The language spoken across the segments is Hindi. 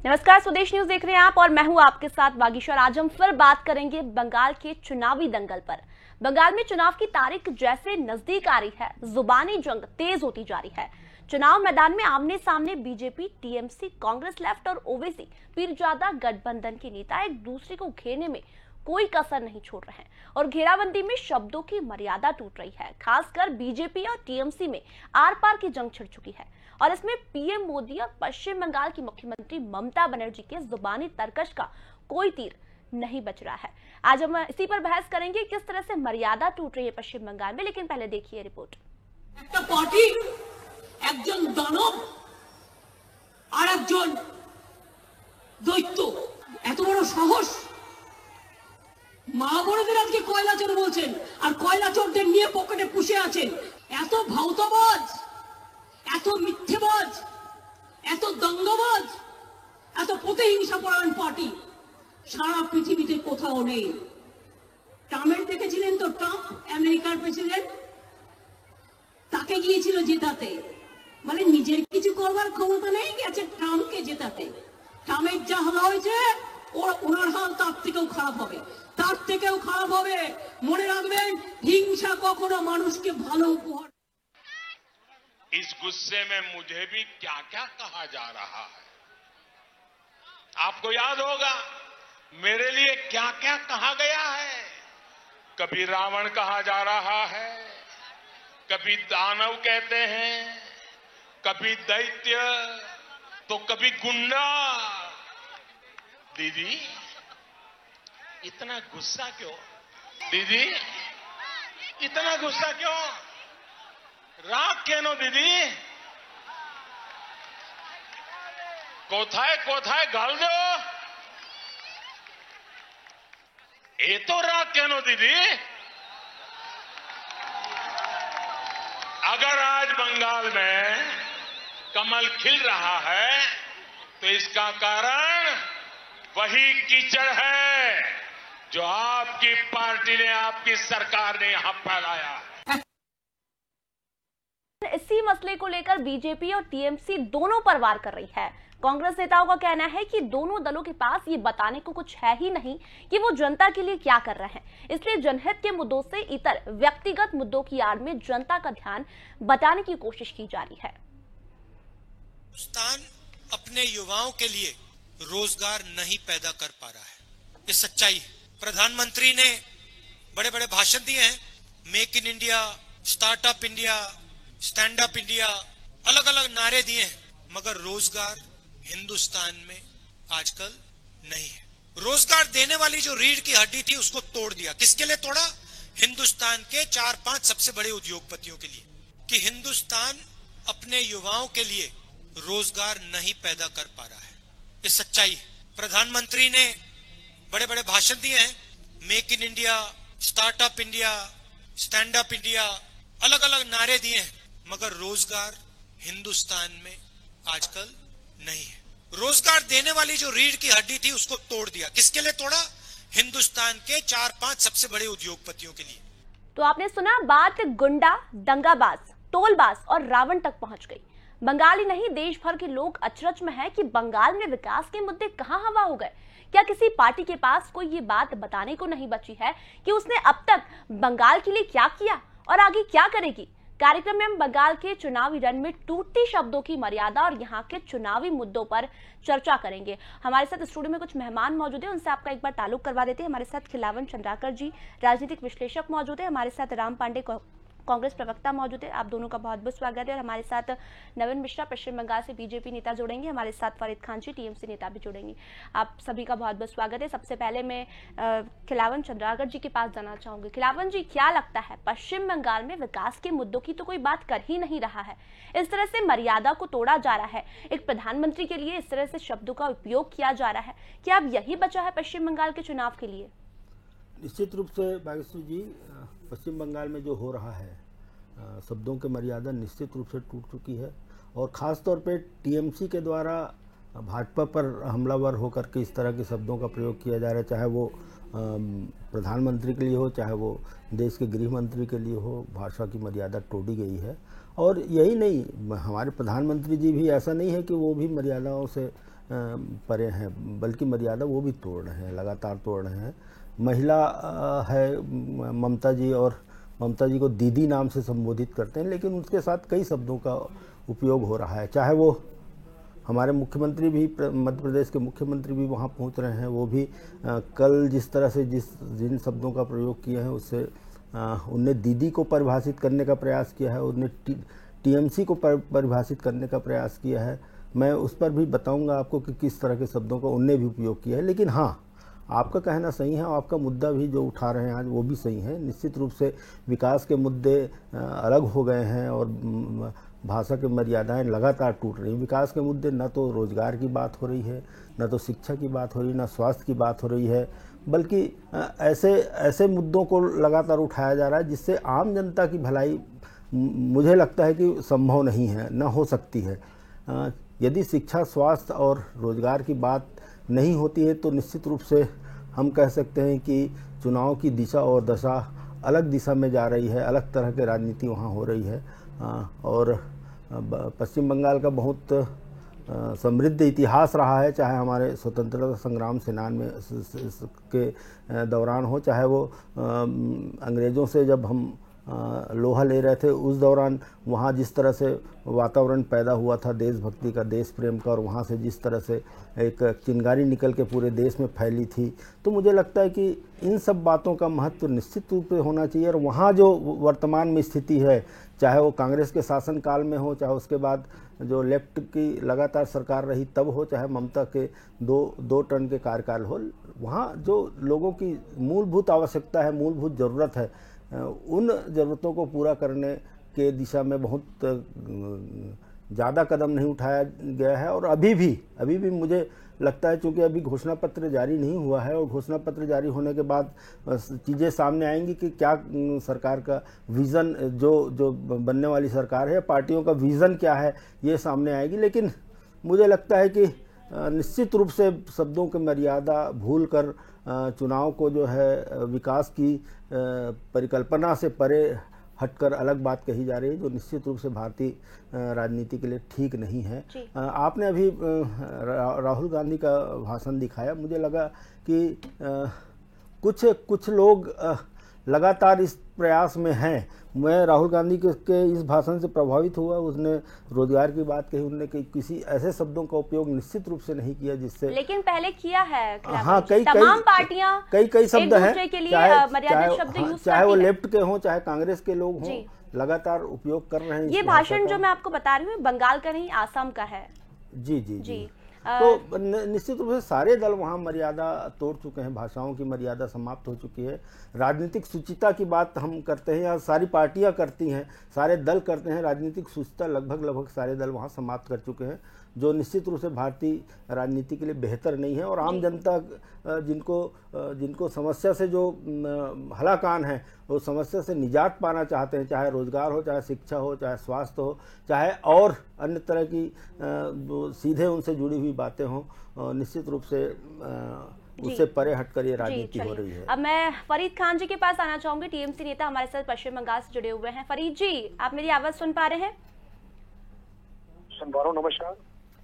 नमस्कार, स्वदेश न्यूज देख रहे हैं आप और मैं हूं आपके साथ वागीश्वर। आज हम फिर बात करेंगे बंगाल के चुनावी दंगल पर। बंगाल में चुनाव की तारीख जैसे नजदीक आ रही है, जुबानी जंग तेज होती जा रही है। चुनाव मैदान में आमने सामने बीजेपी, टीएमसी, कांग्रेस लेफ्ट और ओवैसी पीरजादा गठबंधन के नेता एक दूसरे को घेरने में कोई कसर नहीं छोड़ रहे हैं और घेराबंदी में शब्दों की मर्यादा टूट रही है। खासकर बीजेपी और टीएमसी में आर पार की जंग छिड़ चुकी है और इसमें पीएम मोदी और पश्चिम बंगाल की मुख्यमंत्री ममता बनर्जी के जुबानी तर्कश का कोई तीर नहीं बच रहा है। आज हम इसी पर बहस करेंगे किस तरह से मर्यादा टूट रही है पश्चिम बंगाल में। लेकिन पहले देखिए रिपोर्ट। पार्टी একজন দানব আর একজন দৈত্য, এত বড় সাহস। মা বড়দের আজকে কয়লা চোর বলছেন আর কয়লা চোরদের নিয়ে পকেটে পুষে আছেন। এত ভাউতাবাজ, এত মিথ্যেবাজ, এত দঙ্গবাজ, এত প্রতিহিংসা পরায়ণ পার্টি সারা পৃথিবীতে কোথাও নেই। ট্রাম্পের দেখেছিলেন তো, ট্রাম্প আমেরিকার প্রেসিডেন্ট, তাকে গিয়েছিল জেতাতে, মানে নিজের কিছু করবার ক্ষমতা নেই, গেছে ট্রাম্পকে জেতাতে। ট্রাম্পের যা হাল হয়েছে ওনার হাল তার থেকেও খারাপ হবে, তার থেকেও খারাপ হবে। মনে রাখবেন, হিংসা কখনো মানুষকে ভালো উপহার। इस गुस्से में मुझे भी क्या क्या कहा जा रहा है। आपको याद होगा मेरे लिए क्या क्या कहा गया है। कभी रावण कहा जा रहा है, कभी दानव कहते हैं, कभी दैत्य, तो कभी गुंडा। दीदी इतना गुस्सा क्यों? दीदी इतना गुस्सा क्यों? राग केनो दीदी? कोथाय कोथाय गाल दो। ये तो राग केनो दीदी? अगर आज बंगाल में कमल खिल रहा है तो इसका कारण वही कीचड़ है जो आपकी पार्टी ने, आपकी सरकार ने यहां फैलाया। इसी मसले को लेकर बीजेपी और टीएमसी दोनों पर वार कर रही है। कांग्रेस नेताओं का कहना है कि दोनों दलों के पास ये बताने को कुछ है ही नहीं कि वो जनता के लिए क्या कर रहे हैं, इसलिए जनहित के मुद्दों से इतर व्यक्तिगत मुद्दों की आड़ में जनता का ध्यान बटाने की कोशिश की जा रही है। हिंदुस्तान अपने युवाओं के लिए रोजगार नहीं पैदा कर पा रहा है, ये सच्चाई है। प्रधानमंत्री ने बड़े बड़े भाषण दिए हैं, make in India, startup India, stand up India, अलग अलग नारे दिए हैं, मगर रोजगार हिंदुस्तान में आजकल नहीं है। रोजगार देने वाली जो रीढ़ की हड्डी थी उसको तोड़ दिया। किसके लिए तोड़ा? हिंदुस्तान के 4-5 सबसे बड़े उद्योगपतियों के लिए, कि हिंदुस्तान अपने युवाओं के लिए रोजगार नहीं पैदा कर पा रहा है, ये सच्चाई है। प्रधानमंत्री ने बड़े बड़े भाषण दिए हैं, make in India, startup India, stand up India, अलग अलग नारे दिए हैं, मगर रोजगार हिंदुस्तान में आजकल नहीं है। रोजगार देने वाली जो रीढ़ की हड्डी थी उसको तोड़ दिया। किसके लिए तोड़ा? हिंदुस्तान के 4-5 सबसे बड़े उद्योगपतियों के लिए। तो आपने सुना, बात गुंडा, दंगाबाज, टोलबाज और रावण तक पहुंच गई। बंगाल ही नहीं, देश भर के लोग अचरज में हैं कि बंगाल में विकास के मुद्दे कहां हवा हो गए। क्या किसी पार्टी के पास कोई ये बात बताने को नहीं बची है कि उसने अब तक बंगाल के लिए क्या किया और आगे क्या करेगी? कार्यक्रम में हम बंगाल के चुनावी रण में टूटती शब्दों की मर्यादा और यहाँ के चुनावी मुद्दों पर चर्चा करेंगे। हमारे साथ स्टूडियो में कुछ मेहमान मौजूद हैं, उनसे आपका एक बार ताल्लुक करवा देते हैं। हमारे साथ खिलावन चंद्राकर जी, राजनीतिक विश्लेषक मौजूद है। हमारे साथ राम पांडे, कांग्रेस प्रवक्ता मौजूद है। आप दोनों का बहुत बहुत स्वागत है। और हमारे साथ नवीन मिश्रा, पश्चिम बंगाल से बीजेपी नेता जुड़ेंगे। हमारे साथ फरीद खान जी, टीएमसी नेता भी जुड़ेंगे। आप सभी का बहुत बहुत स्वागत है। सबसे पहले मैं खिलावन चंद्राकर जी के पास जाना चाहूंगी। खिलावन जी, क्या लगता है, पश्चिम बंगाल में विकास के मुद्दों की तो कोई बात कर ही नहीं रहा है, इस तरह से मर्यादा को तोड़ा जा रहा है, एक प्रधानमंत्री के लिए इस तरह से शब्दों का उपयोग किया जा रहा है, क्या अब यही बचा है पश्चिम बंगाल के चुनाव के लिए? निश्चित रूप से बागेश्वर जी, पश्चिम बंगाल में जो हो रहा है, शब्दों की मर्यादा निश्चित रूप से टूट चुकी है और ख़ास तौर पे टीएमसी के द्वारा भाजपा पर हमलावर होकर के इस तरह के शब्दों का प्रयोग किया जा रहा है, चाहे वो प्रधानमंत्री के लिए हो, चाहे वो देश के गृह मंत्री के लिए हो। भाषा की मर्यादा तोड़ी गई है और यही नहीं, हमारे प्रधानमंत्री जी भी ऐसा नहीं है कि वो भी मर्यादाओं से परे हैं, बल्कि मर्यादा वो भी तोड़ रहे हैं, लगातार तोड़ रहे हैं। महिला है ममता जी, और ममता जी को दीदी नाम से संबोधित करते हैं, लेकिन उसके साथ कई शब्दों का उपयोग हो रहा है। चाहे वो हमारे मुख्यमंत्री भी, मध्य प्रदेश के मुख्यमंत्री भी वहाँ पहुँच रहे हैं, वो भी कल जिस तरह से जिन शब्दों का प्रयोग किए हैं उससे उनने दीदी को परिभाषित करने का प्रयास किया है, उनने टीएमसी को परिभाषित करने का प्रयास किया है। मैं उस पर भी बताऊंगा आपको कि किस तरह के शब्दों का उनने भी उपयोग किया है। लेकिन हाँ, आपका कहना सही है, आपका मुद्दा भी जो उठा रहे हैं आज वो भी सही है। निश्चित रूप से विकास के मुद्दे अलग हो गए हैं और भाषा की मर्यादाएं लगातार टूट रही हैं। विकास के मुद्दे न तो रोजगार की बात हो रही है, न तो शिक्षा की बात हो रही है, न स्वास्थ्य की बात हो रही है, बल्कि ऐसे मुद्दों को लगातार उठाया जा रहा है जिससे आम जनता की भलाई मुझे लगता है कि संभव नहीं है, न हो सकती है। यदि शिक्षा, स्वास्थ्य और रोजगार की बात नहीं होती है तो निश्चित रूप से हम कह सकते हैं कि चुनाव की दिशा और दशा अलग दिशा में जा रही है, अलग तरह की राजनीति वहाँ हो रही है। और पश्चिम बंगाल का बहुत समृद्ध इतिहास रहा है, चाहे हमारे स्वतंत्रता संग्राम सेनान में के दौरान हो, चाहे वो अंग्रेज़ों से जब हम लोहा ले रहे थे उस दौरान वहाँ जिस तरह से वातावरण पैदा हुआ था देशभक्ति का, देश प्रेम का, और वहाँ से जिस तरह से एक चिंगारी निकल के पूरे देश में फैली थी। तो मुझे लगता है कि इन सब बातों का महत्व निश्चित रूप से होना चाहिए। और वहाँ जो वर्तमान में स्थिति है, चाहे वो कांग्रेस के शासनकाल में हो, चाहे उसके बाद जो लेफ्ट की लगातार सरकार रही तब हो, चाहे ममता के दो टर्म के कार्यकाल हो, वहाँ जो लोगों की मूलभूत आवश्यकता है, मूलभूत ज़रूरत है, उन ज़रूरतों को पूरा करने के दिशा में बहुत ज़्यादा कदम नहीं उठाया गया है। और अभी भी मुझे लगता है, चूँकि अभी घोषणा पत्र जारी नहीं हुआ है, और घोषणा पत्र जारी होने के बाद चीज़ें सामने आएंगी कि क्या सरकार का विज़न, जो बनने वाली सरकार है, पार्टियों का विज़न क्या है, ये सामने आएगी। लेकिन मुझे लगता है कि निश्चित रूप से शब्दों की मर्यादा भूल कर चुनाव को जो है विकास की परिकल्पना से परे हटकर अलग बात कही जा रही है, जो निश्चित रूप से भारतीय राजनीति के लिए ठीक नहीं है। आपने अभी राहुल गांधी का भाषण दिखाया, मुझे लगा कि कुछ लोग लगातार इस प्रयास में हैं। मैं राहुल गांधी के इस भाषण से प्रभावित हुआ। उसने रोजगार की बात कही, उन्होंने किसी ऐसे शब्दों का उपयोग निश्चित रूप से नहीं किया जिससे, लेकिन पहले किया है। हाँ, तमाम पार्टियां कई शब्द हैं, चाहे वो लेफ्ट के हों, चाहे कांग्रेस के लोग हों, लगातार उपयोग कर रहे हैं। ये भाषण जो मैं आपको बता रही हूँ बंगाल का नहीं, आसाम का है। जी। तो निश्चित रूप से सारे दल वहाँ मर्यादा तोड़ चुके हैं, भाषाओं की मर्यादा समाप्त हो चुकी है। राजनीतिक शुचिता की बात हम करते हैं, या सारी पार्टियां करती हैं, सारे दल करते हैं, राजनीतिक शुचिता लगभग सारे दल वहाँ समाप्त कर चुके हैं, जो निश्चित रूप से भारतीय राजनीति के लिए बेहतर नहीं है। और आम जनता जिनको समस्या से जो हलाकान है, वो समस्या से निजात पाना चाहते हैं, चाहे रोजगार हो, चाहे शिक्षा हो, चाहे स्वास्थ्य हो, चाहे और अन्य तरह की सीधे उनसे जुड़ी हुई बातें हों, निश्चित रूप से उससे परे हटकर ये राजनीति हो रही है। अब मैं फरीद खान जी के पास आना चाहूंगी। टीएमसी नेता हमारे साथ पश्चिम बंगाल से जुड़े हुए हैं। फरीद जी, आप मेरी आवाज सुन पा रहे हैं? सुन पा रहा हूं, नमस्कार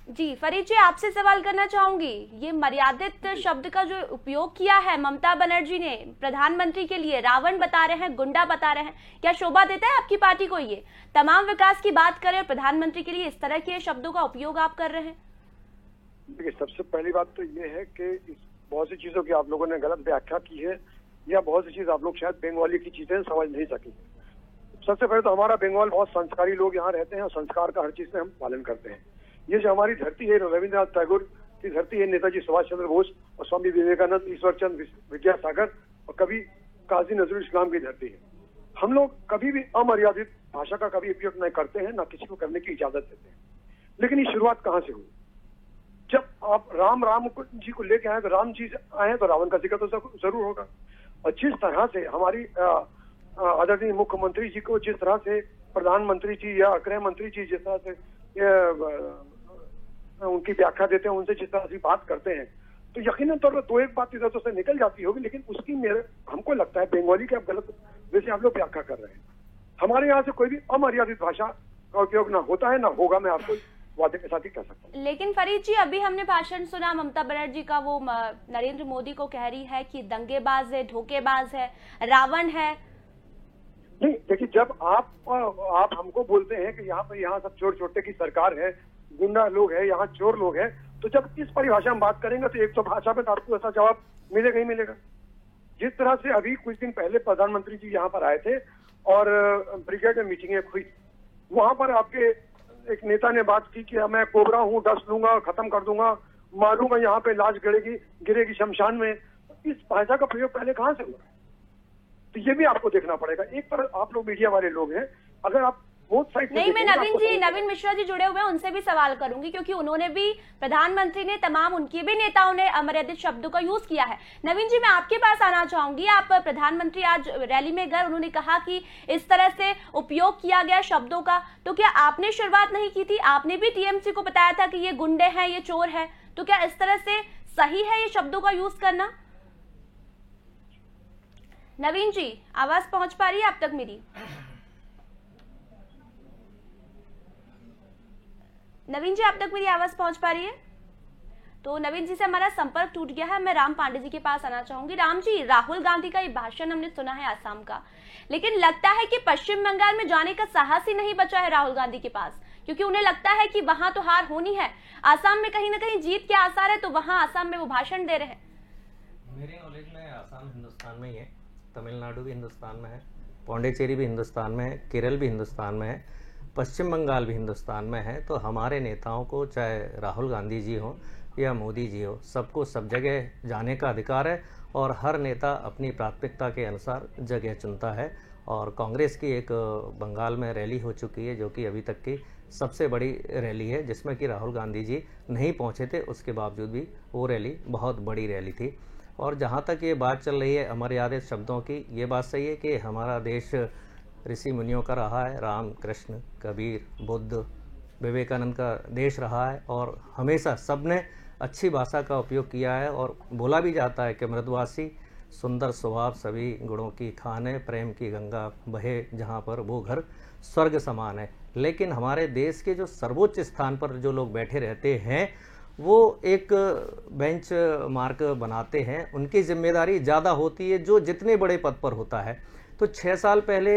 जी। फरीद जी, आपसे सवाल करना चाहूंगी, ये मर्यादित शब्द का जो उपयोग किया है ममता बनर्जी ने प्रधानमंत्री के लिए, रावण बता रहे हैं, गुंडा बता रहे हैं, क्या शोभा देता है आपकी पार्टी को? ये तमाम विकास की बात करें और प्रधानमंत्री के लिए इस तरह के शब्दों का उपयोग आप कर रहे हैं? देखिए, सबसे पहली बात तो ये है कि बहुत सी चीजों की आप लोगों ने गलत व्याख्या की है, या बहुत सी चीज आप लोग शायद बंगाली की चीजें समझ नहीं सके। सबसे पहले तो हमारा बंगाल बहुत संस्कारी लोग यहाँ रहते हैं, और संस्कार का हर चीज से हम पालन करते हैं। ये जो हमारी धरती है, रविंद्रनाथ टैगोर की धरती है, नेताजी सुभाष चंद्र बोस और स्वामी विवेकानंद, ईश्वरचंद विद्यासागर और कभी काजी नजरुल इस्लाम की धरती है। हम लोग कभी भी अमर्यादित भाषा का कभी उपयोग नहीं करते हैं, ना किसी को करने की इजाजत देते हैं। लेकिन ये शुरुआत कहाँ से हुई? जब आप राम जी को लेके आए तो राम जी आए तो रावण का जिक्र तो जरूर होगा। और जिस तरह से हमारी आदरणीय मुख्यमंत्री जी को, जिस तरह से प्रधानमंत्री जी या गृह मंत्री जी जिस तरह से उनकी व्याख्या देते हैं, उनसे जिस तरह से बात करते हैं, तो यकीनन तौर पर दो एक बात इधर से निकल जाती होगी। लेकिन उसकी हमको लगता है बंगाली के आप गलत वैसे आप लोग व्याख्या कर रहे हैं। हमारे यहाँ से कोई भी अमर्यादित भाषा का उपयोग ना होता है, ना होगा। मैं आपको वादे के साथ ही कह सकता हूँ। लेकिन फरीद जी, अभी हमने भाषण सुना ममता बनर्जी का, वो नरेंद्र मोदी को कह रही है कि दंगेबाज है, धोखेबाज है, रावण है। नहीं देखिए, जब आप हमको बोलते हैं कि यहाँ सब चोर चोटे की सरकार है, गुंडा लोग है, यहाँ चोर लोग हैं, तो जब इस परिभाषा में बात करेंगे तो एक तो भाषा में तो आपको ऐसा जवाब मिलेगा ही मिलेगा। जिस तरह से अभी कुछ दिन पहले प्रधानमंत्री जी यहाँ पर आए थे और ब्रिगेड में मीटिंग हुई, वहां पर आपके एक नेता ने बात की कि मैं कोबरा हूँ, डस लूंगा, खत्म कर दूंगा, मारूंगा, यहाँ पे लाश गिरेगी शमशान में। इस भाषा का प्रयोग पहले कहाँ से हुआ? तो ये भी आपको देखना पड़ेगा। एक पर आप लोग मीडिया वाले लोग हैं, अगर आप नहीं, मैं नवीन मिश्रा जी जुड़े हुए हैं, उनसे भी सवाल करूंगी, क्योंकि उन्होंने भी, प्रधानमंत्री ने, तमाम उनके भी नेताओं ने अमर्यादित शब्दों का यूज किया है। नवीन जी, मैं आपके पास आना चाहूंगी। आप प्रधानमंत्री आज रैली में गए, उन्होंने कहा कि इस तरह से उपयोग किया गया शब्दों का, तो क्या आपने शुरुआत नहीं की थी? आपने भी टीएमसी को बताया था कि ये गुंडे हैं, ये चोर है, तो क्या इस तरह से सही है ये शब्दों का यूज करना? नवीन जी, आवाज पहुंच पा रही है आप तक मेरी? नवीन जी, आप तक मेरी आवाज पहुंच पा रही है? तो नवीन जी से हमारा संपर्क टूट गया है। मैं राम पांडे जी के पास आना चाहूंगी। राम जी, राहुल गांधी का ये भाषण हमने सुना है आसाम का, लेकिन लगता है कि पश्चिम बंगाल में जाने का साहस ही नहीं बचा है राहुल गांधी के पास, क्योंकि उन्हें लगता है कि वहां तो हार होनी है। आसाम में कहीं ना कहीं जीत के आसार है, तो वहां आसाम में वो भाषण दे रहे हैं। मेरे नॉलेज में आसाम हिंदुस्तान में ही है, तमिलनाडु भी हिंदुस्तान में है, पौंडीचेरी भी हिंदुस्तान में है, केरल भी हिंदुस्तान में है, पश्चिम बंगाल भी हिंदुस्तान में है। तो हमारे नेताओं को, चाहे राहुल गांधी जी हो या मोदी जी हो, सबको सब जगह जाने का अधिकार है और हर नेता अपनी प्राथमिकता के अनुसार जगह चुनता है। और कांग्रेस की एक बंगाल में रैली हो चुकी है, जो कि अभी तक की सबसे बड़ी रैली है, जिसमें कि राहुल गांधी जी नहीं पहुंचे थे, उसके बावजूद भी वो रैली बहुत बड़ी रैली थी। और जहाँ तक ये बात चल रही है अमर्यादित शब्दों की, ये बात सही है कि हमारा देश ऋषि मुनियों का रहा है, राम, कृष्ण, कबीर, बुद्ध, विवेकानंद का देश रहा है, और हमेशा सबने अच्छी भाषा का उपयोग किया है। और बोला भी जाता है कि मृदुभाषी सुंदर स्वभाव सभी गुणों की खान है, प्रेम की गंगा बहे जहाँ पर वो घर स्वर्ग समान है। लेकिन हमारे देश के जो सर्वोच्च स्थान पर जो लोग बैठे रहते हैं, वो एक बेंच मार्क बनाते हैं, उनकी जिम्मेदारी ज़्यादा होती है जो जितने बड़े पद पर होता है। तो 6 साल पहले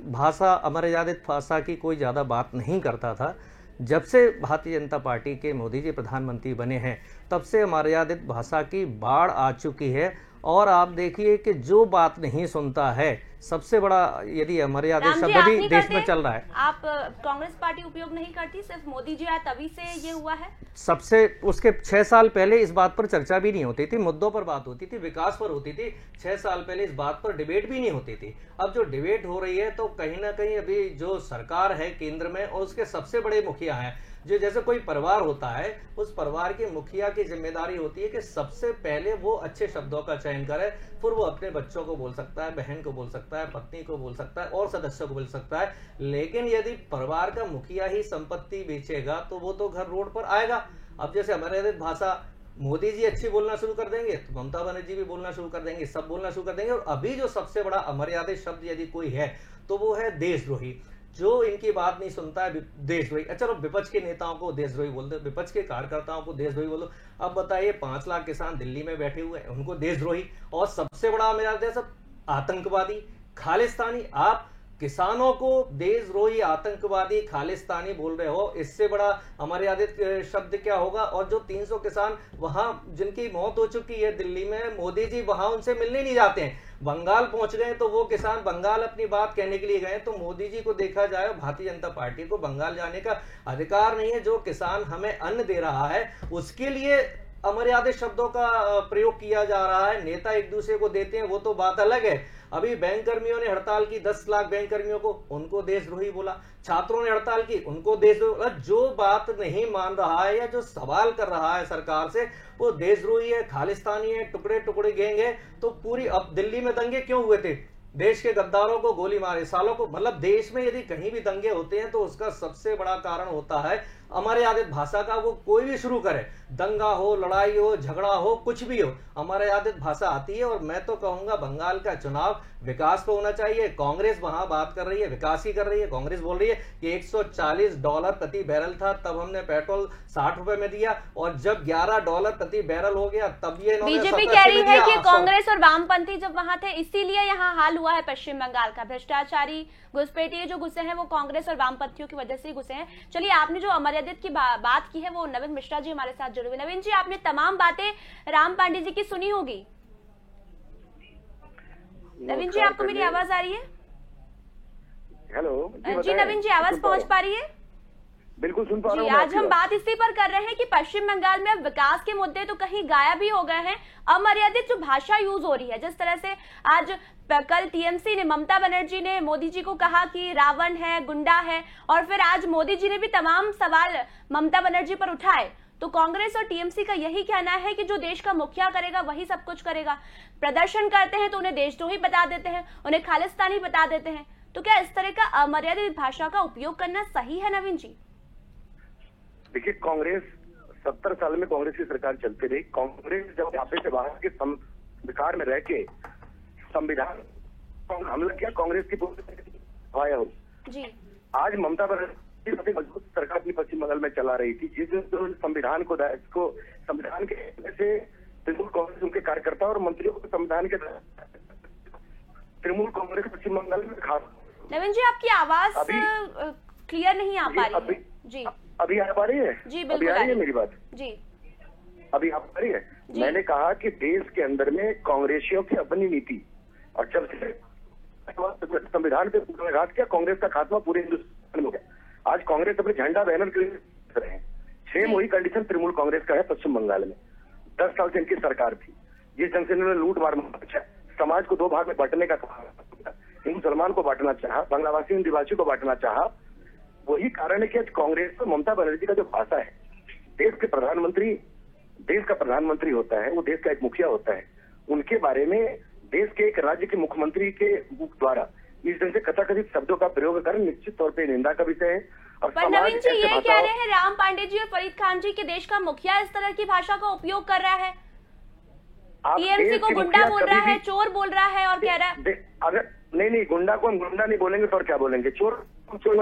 भाषा, अमर्यादित भाषा की कोई ज़्यादा बात नहीं करता था। जब से भारतीय जनता पार्टी के मोदी जी प्रधानमंत्री बने हैं, तब से अमर्यादित भाषा की बाढ़ आ चुकी है। और आप देखिए कि जो बात नहीं सुनता है, सबसे बड़ा यदि अमर्यादित शब्द भी देश में चल रहा है। आप कांग्रेस पार्टी उपयोग नहीं करती, सिर्फ मोदी जी आए तभी से ये हुआ है? सबसे उसके 6 साल पहले इस बात पर चर्चा भी नहीं होती थी, मुद्दों पर बात होती थी, विकास पर होती थी। 6 साल पहले इस बात पर डिबेट भी नहीं होती थी। अब जो डिबेट हो रही है, तो कहीं ना कहीं अभी जो सरकार है केंद्र में, और उसके सबसे बड़े मुखिया हैं, जो जैसे कोई परिवार होता है, उस परिवार के मुखिया की जिम्मेदारी होती है कि सबसे पहले वो अच्छे शब्दों का चयन करे, फिर वो अपने बच्चों को बोल सकता है, बहन को बोल सकता है, पत्नी को बोल सकता है और सदस्यों को बोल सकता है। लेकिन यदि परिवार का मुखिया ही संपत्ति बेचेगा, तो वो तो घर रोड पर आएगा। अब जैसे अमर्यादित भाषा मोदी जी अच्छी बोलना शुरू कर देंगे, तो ममता बनर्जी भी बोलना शुरू कर देंगे, सब बोलना शुरू कर देंगे। और अभी जो सबसे बड़ा अमर्यादित शब्द यदि कोई है, तो वो है देशद्रोही। जो इनकी बात नहीं सुनता है देशद्रोही। चलो, विपक्ष के नेताओं को देशद्रोही बोल दो, विपक्ष के कार्यकर्ताओं को देशद्रोही बोल दो। अब बताइए, 5 लाख किसान दिल्ली में बैठे हुए हैं, उनको देशद्रोही। और सबसे बड़ा मेरा सब आतंकवादी, खालिस्तानी। आप किसानों को देशद्रोही, आतंकवादी, खालिस्तानी बोल रहे हो, इससे बड़ा अमर्यादित शब्द क्या होगा? और जो 300 किसान वहां जिनकी मौत हो चुकी है दिल्ली में, मोदी जी वहां उनसे मिलने नहीं जाते हैं। बंगाल पहुंच गए तो वो किसान बंगाल अपनी बात कहने के लिए गए। तो मोदी जी को देखा जाए, भारतीय जनता पार्टी को बंगाल जाने का अधिकार नहीं है। जो किसान हमें अन्न दे रहा है, उसके लिए अमर्यादित शब्दों का प्रयोग किया जा रहा है। नेता एक दूसरे को देते हैं, वो तो बात अलग है। अभी बैंक कर्मियों ने हड़ताल की, 10 लाख बैंक कर्मियों को, उनको देशद्रोही बोला। छात्रों ने हड़ताल की, उनको देशद्रोही। जो बात नहीं मान रहा है या जो सवाल कर रहा है सरकार से, वो देशद्रोही है, खालिस्तानी है, टुकड़े टुकड़े गैंग है। तो पूरी, अब दिल्ली में दंगे क्यों हुए थे? देश के गद्दारों को गोली मारे, सालों को, मतलब देश में यदि कहीं भी दंगे होते हैं तो उसका सबसे बड़ा कारण होता है हमारे आदित भाषा का वो कोई भी शुरू करे, दंगा हो, लड़ाई हो, झगड़ा हो, कुछ भी हो, हमारे आदित भाषा आती है। और मैं तो कहूंगा बंगाल का चुनाव विकास पे होना चाहिए। कांग्रेस वहां बात कर रही है, विकास की कर रही है। कांग्रेस बोल रही है कि $140 प्रति बैरल था, तब हमने पेट्रोल 60 रुपए में दिया, और जब $11 प्रति बैरल हो गया तब ये बीजेपी कह रही है कि कांग्रेस और वामपंथी जब वहां थे इसीलिए यहाँ हाल हुआ है पश्चिम बंगाल का। भ्रष्टाचारी घुसपैठिए जो घुसे हैं वो कांग्रेस और वामपंथियों की वजह से ही घुसे हैं। चलिए, आपने जो अमर्यादित की बात की है वो नवीन मिश्रा जी हमारे साथ जुड़े हुए। नवीन जी, आपने तमाम बातें राम पांडे जी की सुनी होगी। नवीन जी, आपको मेरी आवाज आ रही है? हेलो जी नवीन जी, आवाज पहुंच पा रही है? बिल्कुल सुन पा रहा हूं। आज हम बात इसी पर कर रहे हैं कि पश्चिम बंगाल में अब विकास के मुद्दे तो कहीं गायब ही हो गए हैं। अमर्यादित जो भाषा यूज हो रही है, जिस तरह से आज कल टीएमसी ने, ममता बनर्जी ने मोदी जी को कहा कि रावण है, गुंडा है, और फिर आज मोदी जी ने भी तमाम सवाल ममता बनर्जी पर उठाए। तो कांग्रेस और टीएमसी का यही कहना है कि जो देश का मुखिया करेगा वही सब कुछ करेगा। प्रदर्शन करते हैं तो उन्हें देशद्रोही बता देते हैं, उन्हें खालिस्तानी बता देते हैं। तो क्या इस तरह का अमर्यादित भाषा का उपयोग करना सही है नवीन जी? देखिए, कांग्रेस 70 साल में कांग्रेस की सरकार चलती रही। कांग्रेस जब यहाँ से बाहर के सरकार में रह के संविधान हमला किया, कांग्रेस की आया हो जी। आज ममता बनर्जी मजबूत सरकार अपनी पश्चिम बंगाल में चला रही थी, जिस संविधान को संविधान के से तृणमूल कांग्रेस उनके कार्यकर्ता और मंत्रियों को संविधान के तृणमूल कांग्रेस पश्चिम बंगाल में खास। नवीन जी, आपकी आवाज क्लियर नहीं आ पा रही है जी। अभी आ पा रही है? जी बिल्कुल अभी आ रही है मेरी बात जी? अभी आ पा रही है? मैंने कहा कि देश के अंदर में कांग्रेसियों की अपनी नीति, और जब से संविधान पे घात किया, कांग्रेस का खात्मा पूरे हिंदुस्तान में हो गया। आज कांग्रेस अपने झंडा बैनर के रहे हैं। सेम वही कंडीशन तृणमूल कांग्रेस का है पश्चिम बंगाल में। 10 साल से इनकी सरकार थी, जिस ढंग से इन्होंने लूट मार समाज को 2 भाग में बांटने का कहा, हिंदू मुसलमान को बांटना चाहा, बांग्लाभाषी हिंदीभाषी को बांटना चाहा। वही कारण है कि आज कांग्रेस और ममता बनर्जी का जो भाषा है, देश का प्रधानमंत्री होता है, वो देश का एक मुखिया होता है, उनके बारे में देश के एक राज्य के मुख्यमंत्री के मुख द्वारा इस ढंग से कथाकथित शब्दों का प्रयोग करना निश्चित तौर पर निंदा का विषय है। और पर नवीन जी ये कह रहे हैं राम पांडे जी और फरीद खान जी के देश का मुखिया इस तरह की भाषा का उपयोग कर रहा है, टीएमसी को गुंडा बोल रहा है, चोर बोल रहा है, और कह रहा है अगर नहीं, गुंडा को हम गुंडा नहीं बोलेंगे तो और क्या बोलेंगे? चोर।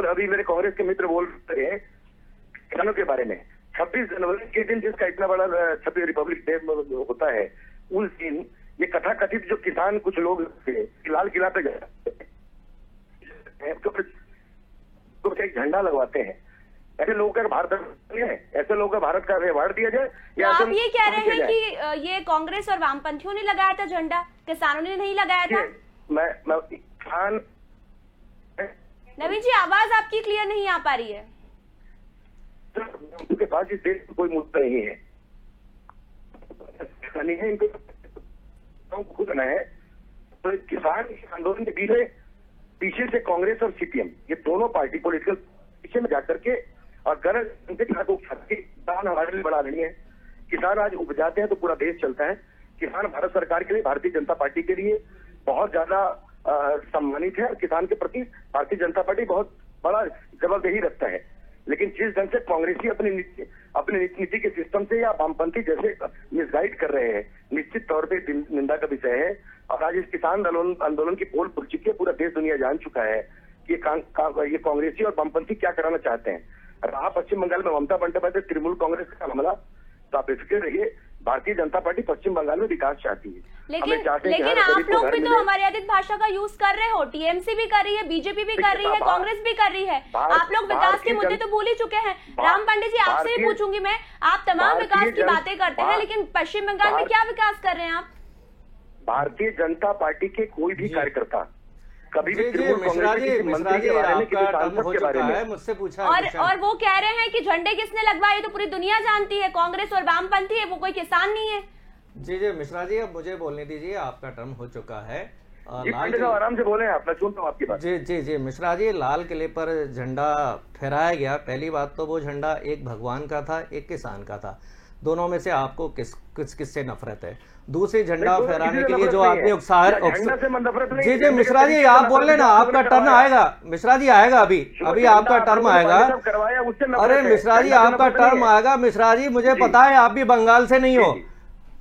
अभी मेरे कांग्रेस के मित्र बोल रहे हैं किसानों के बारे में। 26 जनवरी के दिन जिसका इतना बड़ा 26 रिपब्लिक डे होता है, उस दिन ये कथाकथित जो किसान कुछ लोग लाल किला पे गए तो एक झंडा लगवाते हैं। ऐसे लोगों का भारत है, ऐसे लोगों का भारत का व्यवहार दिया जाए। तो आप ये कह रहे हैं कि ये कांग्रेस और वामपंथियों ने लगाया था झंडा, किसानों ने नहीं लगाया था? मैं किसान। नवीन जी, आवाज आपकी क्लियर नहीं आ पा रही है। उनके पास इस देश में कोई मुद्दा नहीं है, इनको खुद ना है। तो किसान आंदोलन के पीछे से कांग्रेस और सीपीएम, ये दोनों पार्टी पॉलिटिकल पीछे में जाकर के और किसान हमारे लिए बढ़ा रही है। किसान आज उपजाते हैं तो पूरा देश चलता है। किसान भारत सरकार के लिए, भारतीय जनता पार्टी के लिए बहुत ज्यादा सम्मानित है, और किसान के प्रति भारतीय जनता पार्टी बहुत बड़ा जवाबदेही रखता है। लेकिन जिस ढंग से कांग्रेसी अपनी नीति के सिस्टम से या वामपंथी जैसे मिसगाइड कर रहे हैं, निश्चित तौर पे निंदा का विषय है। और आज इस किसान आंदोलन की पोल खुल चुकी है, पूरा देश दुनिया जान चुका है कि ये कांग्रेसी और वामपंथी क्या कराना चाहते हैं। रहा पश्चिम बंगाल में ममता बंदोपाध्याय तृणमूल कांग्रेस का हमला, तो आप बेफिक्र रहिए, भारतीय जनता पार्टी पश्चिम बंगाल में विकास चाहती है। लेकिन आप लोग भी तो अमर्यादित भाषा का यूज कर रहे हो, टीएमसी भी कर रही है, बीजेपी भी कर रही है, कांग्रेस भी कर रही है। आप लोग विकास के मुद्दे तो भूल ही चुके हैं। राम पांडे जी, आपसे ही पूछूंगी मैं, आप तमाम विकास की बातें करते हैं, लेकिन पश्चिम बंगाल में क्या विकास कर रहे हैं आप? भारतीय जनता पार्टी के कोई भी कार्यकर्ता कभी भी मिश्रा जी आपका टर्म हो चुका है, मुझसे पूछा और वो कह रहे हैं कि झंडे किसने लगवाए तो पूरी दुनिया जानती है, कांग्रेस और वामपंथी है, वो कोई किसान नहीं है। जी मिश्रा जी, अब मुझे बोलने दीजिए, आपका टर्म हो चुका है। आराम से बोले, आप, मैं सुनता हूं आपकी बात। जी मिश्रा जी, लाल किले पर झंडा फहराया गया। पहली बात तो वो झंडा एक भगवान का था, एक किसान का था। दोनों में से आपको किससे नफरत है? दूसरी, झंडा फहराने के लिए जो आदमी उत्साह जी जी मिश्रा जी आप बोल लेना, आपका टर्न आएगा। मिश्रा जी आएगा, अभी आपका टर्म आएगा। अरे मिश्रा जी आपका टर्म आएगा। मिश्रा जी मुझे पता है आप भी बंगाल से नहीं हो,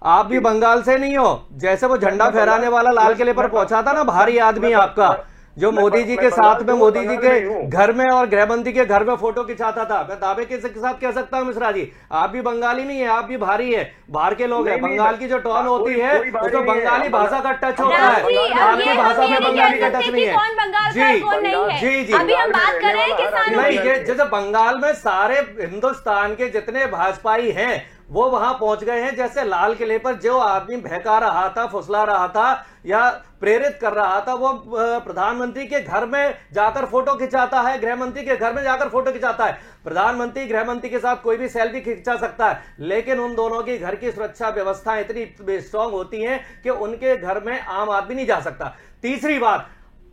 आप भी बंगाल से नहीं हो। जैसे वो झंडा फहराने वाला लाल किले पर पहुंचा था ना भारी आदमी आपका, जो मोदी जी के साथ में, मोदी जी के घर में और गृहमंत्री के घर में फोटो खिंचाता था, मैं दावे के साथ कह सकता हूं मिश्रा जी आप भी बंगाली नहीं है, आप भी भारी है, बाहर के लोग हैं। बंगाल की जो टोन होती है उसमें बंगाली भाषा का टच होता है, आपकी भाषा में बंगाली का टच नहीं है। जी जी अभी हम बात कर रहे हैं किसानों नहीं, जैसे बंगाल में सारे हिंदुस्तान के जितने भाजपाई हैं वो वहां पहुंच गए हैं। जैसे लाल किले पर जो आदमी बहका रहा था, फुसला रहा था या प्रेरित कर रहा था, वो प्रधानमंत्री के घर में जाकर फोटो खिंचाता है, गृहमंत्री के घर में जाकर फोटो खिंचाता है। प्रधानमंत्री गृहमंत्री के साथ कोई भी सेल्फी खिंचा सकता है, लेकिन उन दोनों की घर की सुरक्षा व्यवस्था इतनी स्ट्रांग होती है कि उनके घर में आम आदमी नहीं जा सकता। तीसरी बात,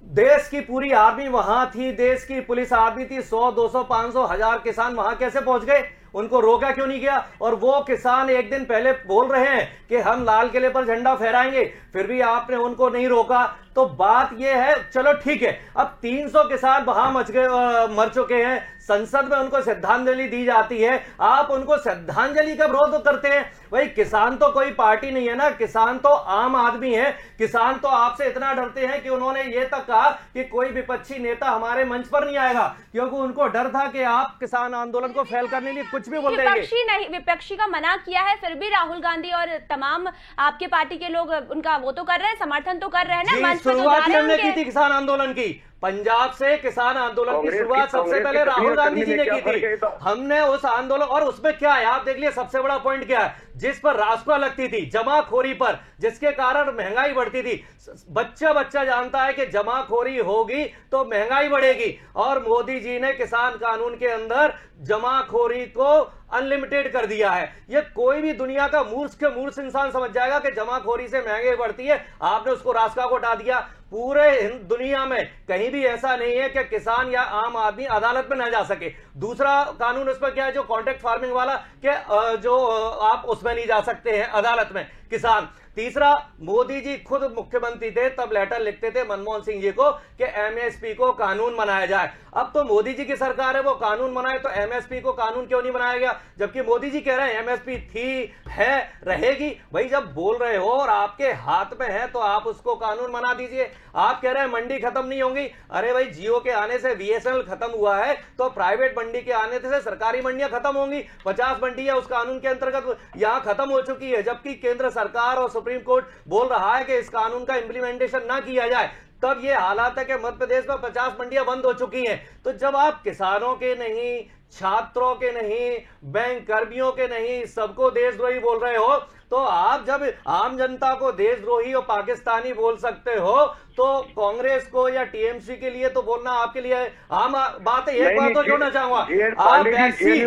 देश की पूरी आर्मी वहां थी, देश की पुलिस आर्मी थी, 100, 200, 500, 1000 किसान वहां कैसे पहुंच गए? उनको रोका क्यों नहीं गया? और वो किसान एक दिन पहले बोल रहे हैं कि हम लाल किले पर झंडा फहराएंगे, फिर भी आपने उनको नहीं रोका। तो बात यह है, चलो ठीक है, अब 300 किसान वहां मर चुके हैं, संसद में उनको श्रद्धांजलि दी जाती है, आप उनको श्रद्धांजलि का विरोध करते हैं? भाई किसान तो कोई पार्टी नहीं है ना, किसान तो आम आदमी है। किसान तो आपसे इतना डरते हैं कि उन्होंने ये तक कहा कि कोई विपक्षी नेता हमारे मंच पर नहीं आएगा, क्योंकि उनको डर था कि आप किसान आंदोलन को फैल करने के लिए कुछ भी बोल देंगे। विपक्षी का मना किया है, फिर भी राहुल गांधी और तमाम आपके पार्टी के लोग उनका वो तो कर रहे हैं, समर्थन तो कर रहे हैं ना। शुरुआत हमने की थी किसान आंदोलन की, पंजाब से किसान आंदोलन की शुरुआत सबसे पहले राहुल गांधी जी ने की थी। हमने उस आंदोलन, और उसमें क्या है आप देख लिया, सबसे बड़ा पॉइंट क्या है, जिस पर रासुका लगती थी, जमाखोरी पर, जिसके कारण महंगाई बढ़ती थी। बच्चा जानता है कि जमाखोरी होगी तो महंगाई बढ़ेगी, और मोदी जी ने किसान कानून के अंदर जमाखोरी को अनलिमिटेड कर दिया है। ये कोई भी दुनिया का मूर्ख इंसान समझ जाएगा कि जमाखोरी से महंगाई बढ़ती है। आपने उसको रासुका को हटा दिया। पूरे दुनिया में कहीं भी ऐसा नहीं है कि किसान या आम आदमी अदालत में न जा सके। दूसरा कानून उस पर क्या है, जो कॉन्ट्रैक्ट फार्मिंग वाला, कि जो आप उसमें नहीं जा सकते हैं अदालत में किसान। तीसरा, मोदी जी खुद मुख्यमंत्री थे तब लेटर लिखते थे मनमोहन सिंह जी को कि एमएसपी को कानून बनाया जाए। अब तो मोदी जी की सरकार है, वो कानून बनाए, तो एमएसपी को कानून क्यों नहीं बनाया गया? जबकि मोदी जी कह रहे हैं एमएसपी थी, है, रहेगी। भाई जब बोल रहे हो और आपके हाथ में है तो आप उसको कानून बना दीजिए। आप कह रहे हैं मंडी खत्म नहीं होंगी, अरे भाई जियो के आने से बीएसएनएल खत्म हुआ है, तो प्राइवेट मंडी के आने से सरकारी मंडियां खत्म होंगी। 50 मंडियां उस कानून के अंतर्गत यहां खत्म हो चुकी है, जबकि केंद्र सरकार और सुप्रीम कोर्ट बोल रहा है कि इस कानून का इंप्लीमेंटेशन ना किया जाए। तब ये हालात है कि मध्य प्रदेश में 50 मंडियां बंद हो चुकी हैं। तो जब आप किसानों के नहीं, छात्रों के नहीं, बैंक कर्मियों के नहीं, सबको देशद्रोही बोल रहे हो, तो आप जब आम जनता को देशद्रोही और पाकिस्तानी बोल सकते हो, तो कांग्रेस को या टीएमसी के लिए तो बोलना आपके लिए आम बात है। एक बात तो जोड़ना चाहूंगा, आप देखिए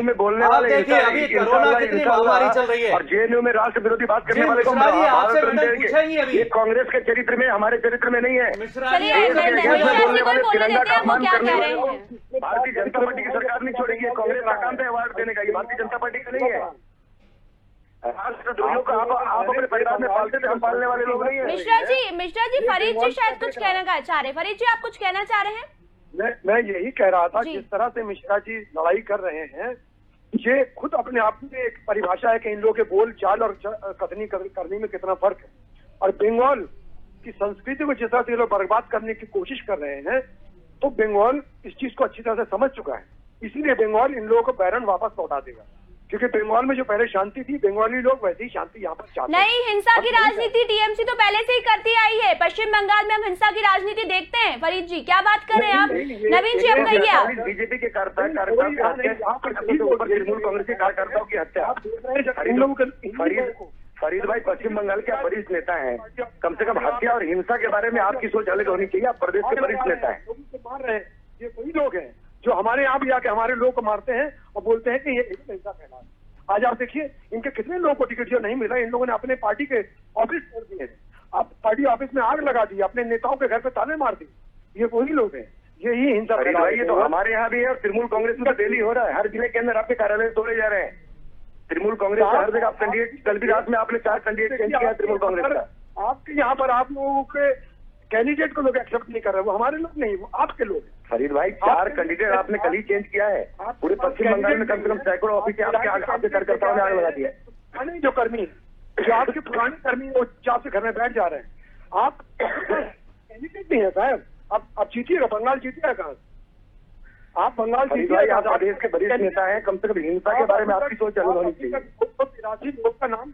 अभी कोरोना कितनी महामारी चल रही है, और जेएनयू में राष्ट्र विरोधी बात करने वाले को आपसे पूछेंगे अभी, ये कांग्रेस के चरित्र में, हमारे चरित्र में नहीं है। भारतीय जनता पार्टी की सरकार नहीं छोड़ेगी, कांग्रेस का काम है अवार्ड देने का, ये भारतीय जनता पार्टी का नहीं है। राष्ट्रद्रोहियों का आप अपने परिवार में पालते थे, हम पालने वाले लोग नहीं है। मिश्रा जी फरीद जी शायद कुछ कहना चाह रहे हैं। फरीद जी आप कुछ कहना चाह रहे हैं? मैं यही कह रहा था, जिस तरह से मिश्रा जी लड़ाई कर रहे हैं, ये खुद अपने आप में एक परिभाषा है कि इन लोगों के बोल चाल और कथनी करने में कितना फर्क है। और बंगाल की संस्कृति को जिस तरह से ये लोग बर्बाद करने की कोशिश कर रहे हैं, तो बंगाल इस चीज को अच्छी तरह से समझ चुका है। इसीलिए बंगाल इन लोगों को बैरन वापस लौटा देगा, क्योंकि बंगाल में जो पहले शांति थी, बंगाली लोग वैसी ही शांति यहाँ पर चाहते हैं। नहीं, हिंसा की राजनीति टीएमसी तो पहले से ही करती आई है। पश्चिम बंगाल में हम हिंसा की राजनीति देखते हैं। फरीद जी क्या बात कर रहे हैं आप? नवीन जी अब कहिए आप। बीजेपी के कार्यकर्ताओं कांग्रेस के कार्यकर्ताओं की हत्या। फरीद भाई पश्चिम बंगाल के आप वरिष्ठ नेता हैं, कम से कम हत्या और हिंसा के बारे में आपकी सोच अलग होनी चाहिए। आप प्रदेश के वरिष्ठ नेता हैं। मार रहे हैं, ये वही लोग हैं जो हमारे यहाँ भी आके हमारे लोग को मारते हैं और बोलते हैं कि ये हिंसा फैला है। आज आप देखिए इनके कितने लोगों को टिकट जो नहीं मिला, इन लोगों ने अपने पार्टी के ऑफिस छोड़ दिए, आप पार्टी ऑफिस में आग लगा दी, अपने नेताओं के घर पे ताले मार दी। ये वही लोग हैं, यही हिंसा फैला। ये तो हमारे यहाँ भी है और तृणमूल कांग्रेस में डेली हो रहा है। हर जिले के अंदर आपके कार्यालय तोड़े जा रहे हैं। तृणमूल कांग्रेस हर जगह आप कैंडिडेट, कल भी रात में आपने 4 कैंडिडेट चेंज किया तृणमूल कांग्रेस का। आपके यहाँ पर आप लोगों के कैंडिडेट को लोग एक्सेप्ट नहीं कर रहे, वो हमारे लोग नहीं, वो आपके लोग। फरीद भाई 4 कैंडिडेट आपने कल ही चेंज किया है। पूरे पश्चिम बंगाल में कम से कम सैकड़ों ऑफिस आपके कार्यकर्ताओं ने आग लगा दिया है। जो कर्मी, जो आपके पुराने कर्मी, वो चाप से घर में बैठ जा रहे हैं। आप कैंडिडेट नहीं है साहब। अब जीतिएगा, बंगाल जीतिएगा कहाँ? आप बंगाल जीतिएगा। आप प्रदेश के वरिष्ठ नेता हैं, कम से कम हिंसा के बारे में आपकी सोच अलग होनी चाहिए। 283 लोग का नाम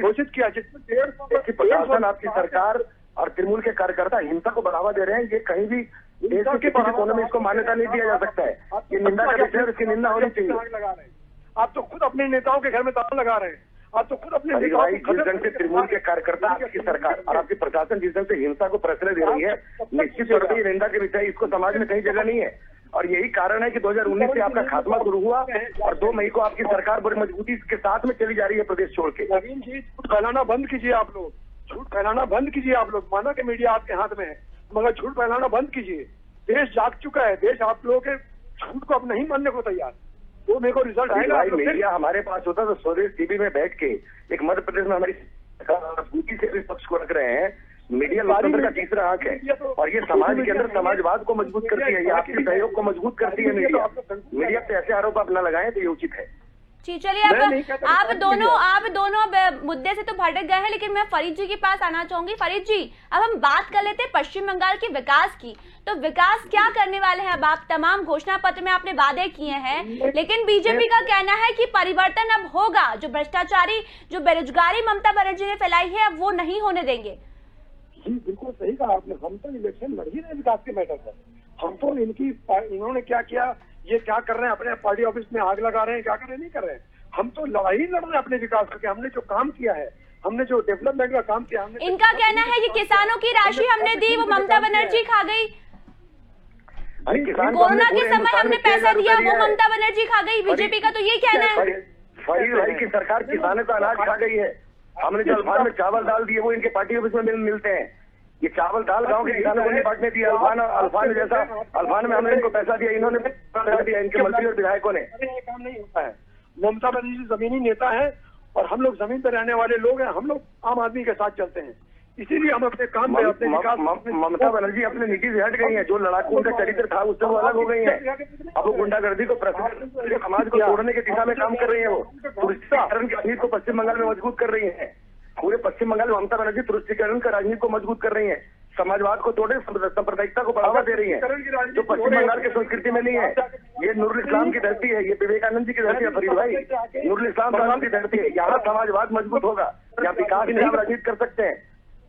घोषित किया, जिसमें 150 प्रशासन, आपकी सरकार और तृणमूल के कार्यकर्ता हिंसा को बढ़ावा दे रहे हैं। ये कहीं भी देश के किसी कोने में इसको मान्यता नहीं दिया जा सकता है। ये निंदा का विषय है, इसकी निंदा होनी चाहिए। आप तो खुद अपने नेताओं के घर में ताला लगा रहे हैं। आप तो खुद अपने नेताओं जिस ढंग से तृणमूल के कार्यकर्ता, आपकी सरकार और आपकी प्रशासन जिस ढंग से हिंसा को प्रश्रय दे रही है, निश्चित तौर पर निंदा के विषय, इसको समाज में कहीं जगह नहीं है। और यही कारण है कि 2019 से आपका खात्मा शुरू हुआ और 2 मई को आपकी सरकार बड़ी मजबूती के साथ में चली जा रही है प्रदेश छोड़ के। नवीन जी, झूठ फैलाना बंद कीजिए आप लोग, झूठ फैलाना बंद कीजिए आप लोग। माना कि मीडिया आपके हाथ में है, मगर झूठ फैलाना बंद कीजिए। देश जाग चुका है, देश आप लोगों के झूठ को अब नहीं मानने को तैयार। वो मेरे को रिजल्ट आएगा। मीडिया हमारे पास होता तो स्वदेश टीवी में बैठ के एक मध्य प्रदेश में हमारी मजबूती से भी पक्ष को रख रहे हैं। मीडिया लोकतंत्र का तीसरा आंख है और ये समाज के अंदर समाजवाद को मजबूत करती है, ये आपके सहयोग को मजबूत करती है। मीडिया पे ऐसे आरोप आप न लगाएं तो ये उचित है। जी चलिए, आप दोनों मुद्दे से तो भटक गए हैं, लेकिन मैं फरीद जी के पास आना चाहूंगी। फरीद जी, अब हम बात कर लेते हैं पश्चिम बंगाल के विकास की। तो विकास क्या करने वाले हैं? अब आप तमाम घोषणा पत्र में आपने वादे किए हैं, लेकिन बीजेपी का कहना है कि परिवर्तन अब होगा। जो भ्रष्टाचारी, जो बेरोजगारी ममता बनर्जी ने फैलाई है, अब वो नहीं होने देंगे। जी बिल्कुल सही कहा आपने। हम तो इलेक्शन लड़ ही रहे विकास के मैटर पर। हम तो इन्होंने क्या किया, ये क्या कर रहे हैं, अपने पार्टी ऑफिस में आग लगा रहे हैं, क्या कर रहे हैं, नहीं कर रहे हैं। हम तो लड़ाई लड़ रहे हैं अपने विकास करके। हमने जो काम किया है, हमने जो डेवलपमेंट का काम किया, हमने। इनका कहना है कि किसानों की राशि हमने दी, वो ममता बनर्जी खा गई। कोरोना के समय हमने पैसा दिया, वो ममता बनर्जी खा गई। बीजेपी का तो ये कहना है। फरीद भाई की सरकार किसानों का अनाज खा गई है। हमने जो अल्फान में चावल दाल दिए वो इनके पार्टी ऑफिस में मिलते हैं। ये चावल दाल गांव के किसानों को नहीं बांटने दिया। अल्फान जैसा अल्फान में हमने इनको पैसा दिया, इन्होंने दिया इनके मंत्री और विधायकों ने। ये काम नहीं होता है। ममता बनर्जी जमीनी नेता है और हम लोग जमीन पर रहने वाले लोग हैं। हम लोग आम आदमी के साथ चलते हैं, इसीलिए हम अपने काम में अपने विकास। ममता बनर्जी अपने नीति से हट गई है। जो लड़ाकू उनका चरित्र था उससे वो अलग हो गई है। अब वो गुंडागर्दी को समाज को तोड़ने की दिशा में काम कर रही है। वो तुष्टिकरण की राजनीति को पश्चिम बंगाल में मजबूत कर रही है। पूरे पश्चिम बंगाल में ममता बनर्जी तुष्टिकरण का राजनीति को मजबूत कर रही है। समाजवाद को तोड़े, सांप्रदायिकता को बढ़ावा दे रही है, जो पश्चिम बंगाल की संस्कृति में नहीं है। ये नूरुल इस्लाम की धरती है, ये विवेकानंद जी की धरती है। फरीद भाई, नूरुल इस्लाम साहब की धरती है। यहाँ समाजवाद मजबूत होगा, यहाँ विकास की राजनीति कर सकते हैं।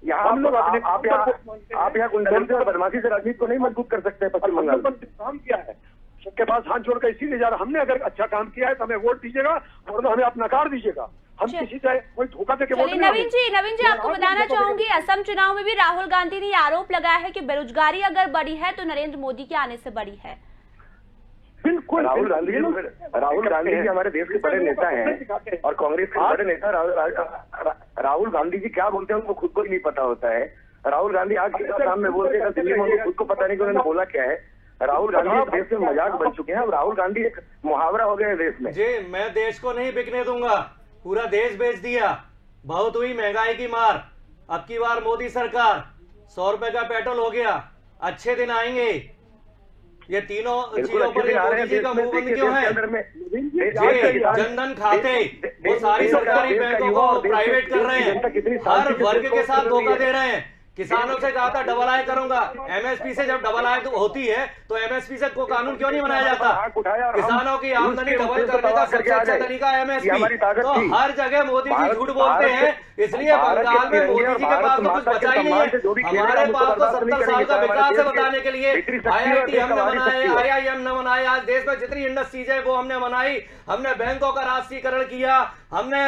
यहाँ हम लोग आप यहाँ गुंडागर्दी और बदमाशी से राजनीति को नहीं मजबूत कर सकते। पश्चिम बंगाल काम किया है, सबके पास हाथ जोड़कर इसीलिए जा रहा। हमने अगर अच्छा काम किया है तो हमें वोट दीजिएगा, और हमें आप नकार दीजिएगा। हम किसी से कोई धोखा देके वोट नहीं। नवीन जी आपको बताना चाहूंगी, असम चुनाव में भी राहुल गांधी ने आरोप लगाया है कि बेरोजगारी अगर बढ़ी है तो नरेंद्र मोदी के आने से बढ़ी है। बिल्कुल, राहुल गांधी जी हमारे देश के बड़े नेता हैं और कांग्रेस के बड़े नेता। राहुल गांधी जी क्या बोलते हैं उनको खुद को ही नहीं पता होता है। राहुल गांधी आज के सामने बोलते हैं, दिल्ली में खुद को पता नहीं कि उन्होंने बोला क्या है। राहुल गांधी देश में मजाक बन चुके हैं। अब राहुल गांधी एक मुहावरा हो गया है देश में। जी, मैं देश को नहीं बिकने दूंगा, पूरा देश बेच दिया, बहुत हुई महंगाई की मार, अब की बार मोदी सरकार, 100 रुपए का पेट्रोल हो गया, अच्छे दिन आएंगे। ये तीनों चीजों पर मोदी जी का मुंह बंद क्यों है? जनधन खाते, वो सारी सरकारी बैंकों को प्राइवेट कर रहे हैं, हर वर्ग के साथ धोखा दे रहे हैं। किसानों से कहा था डबल आय करूंगा, एमएसपी से जब डबल आय होती है तो एमएसपी से को कानून क्यों नहीं बनाया जाता? किसानों की आमदनी डबल करने का सबसे अच्छा तरीका है एमएसपी। तो हर जगह मोदी जी झूठ बोलते हैं, इसलिए बंगाल में मोदी जी के पास तो कुछ बचा ही नहीं है। हमारे पास तो 70 साल का विकास है बताने के लिए। IIT हमने बनाए, IIM ने बनाए, आज देश में जितनी इंडस्ट्रीज है वो हमने बनाई। हमने बैंकों का राष्ट्रीयकरण किया, हमने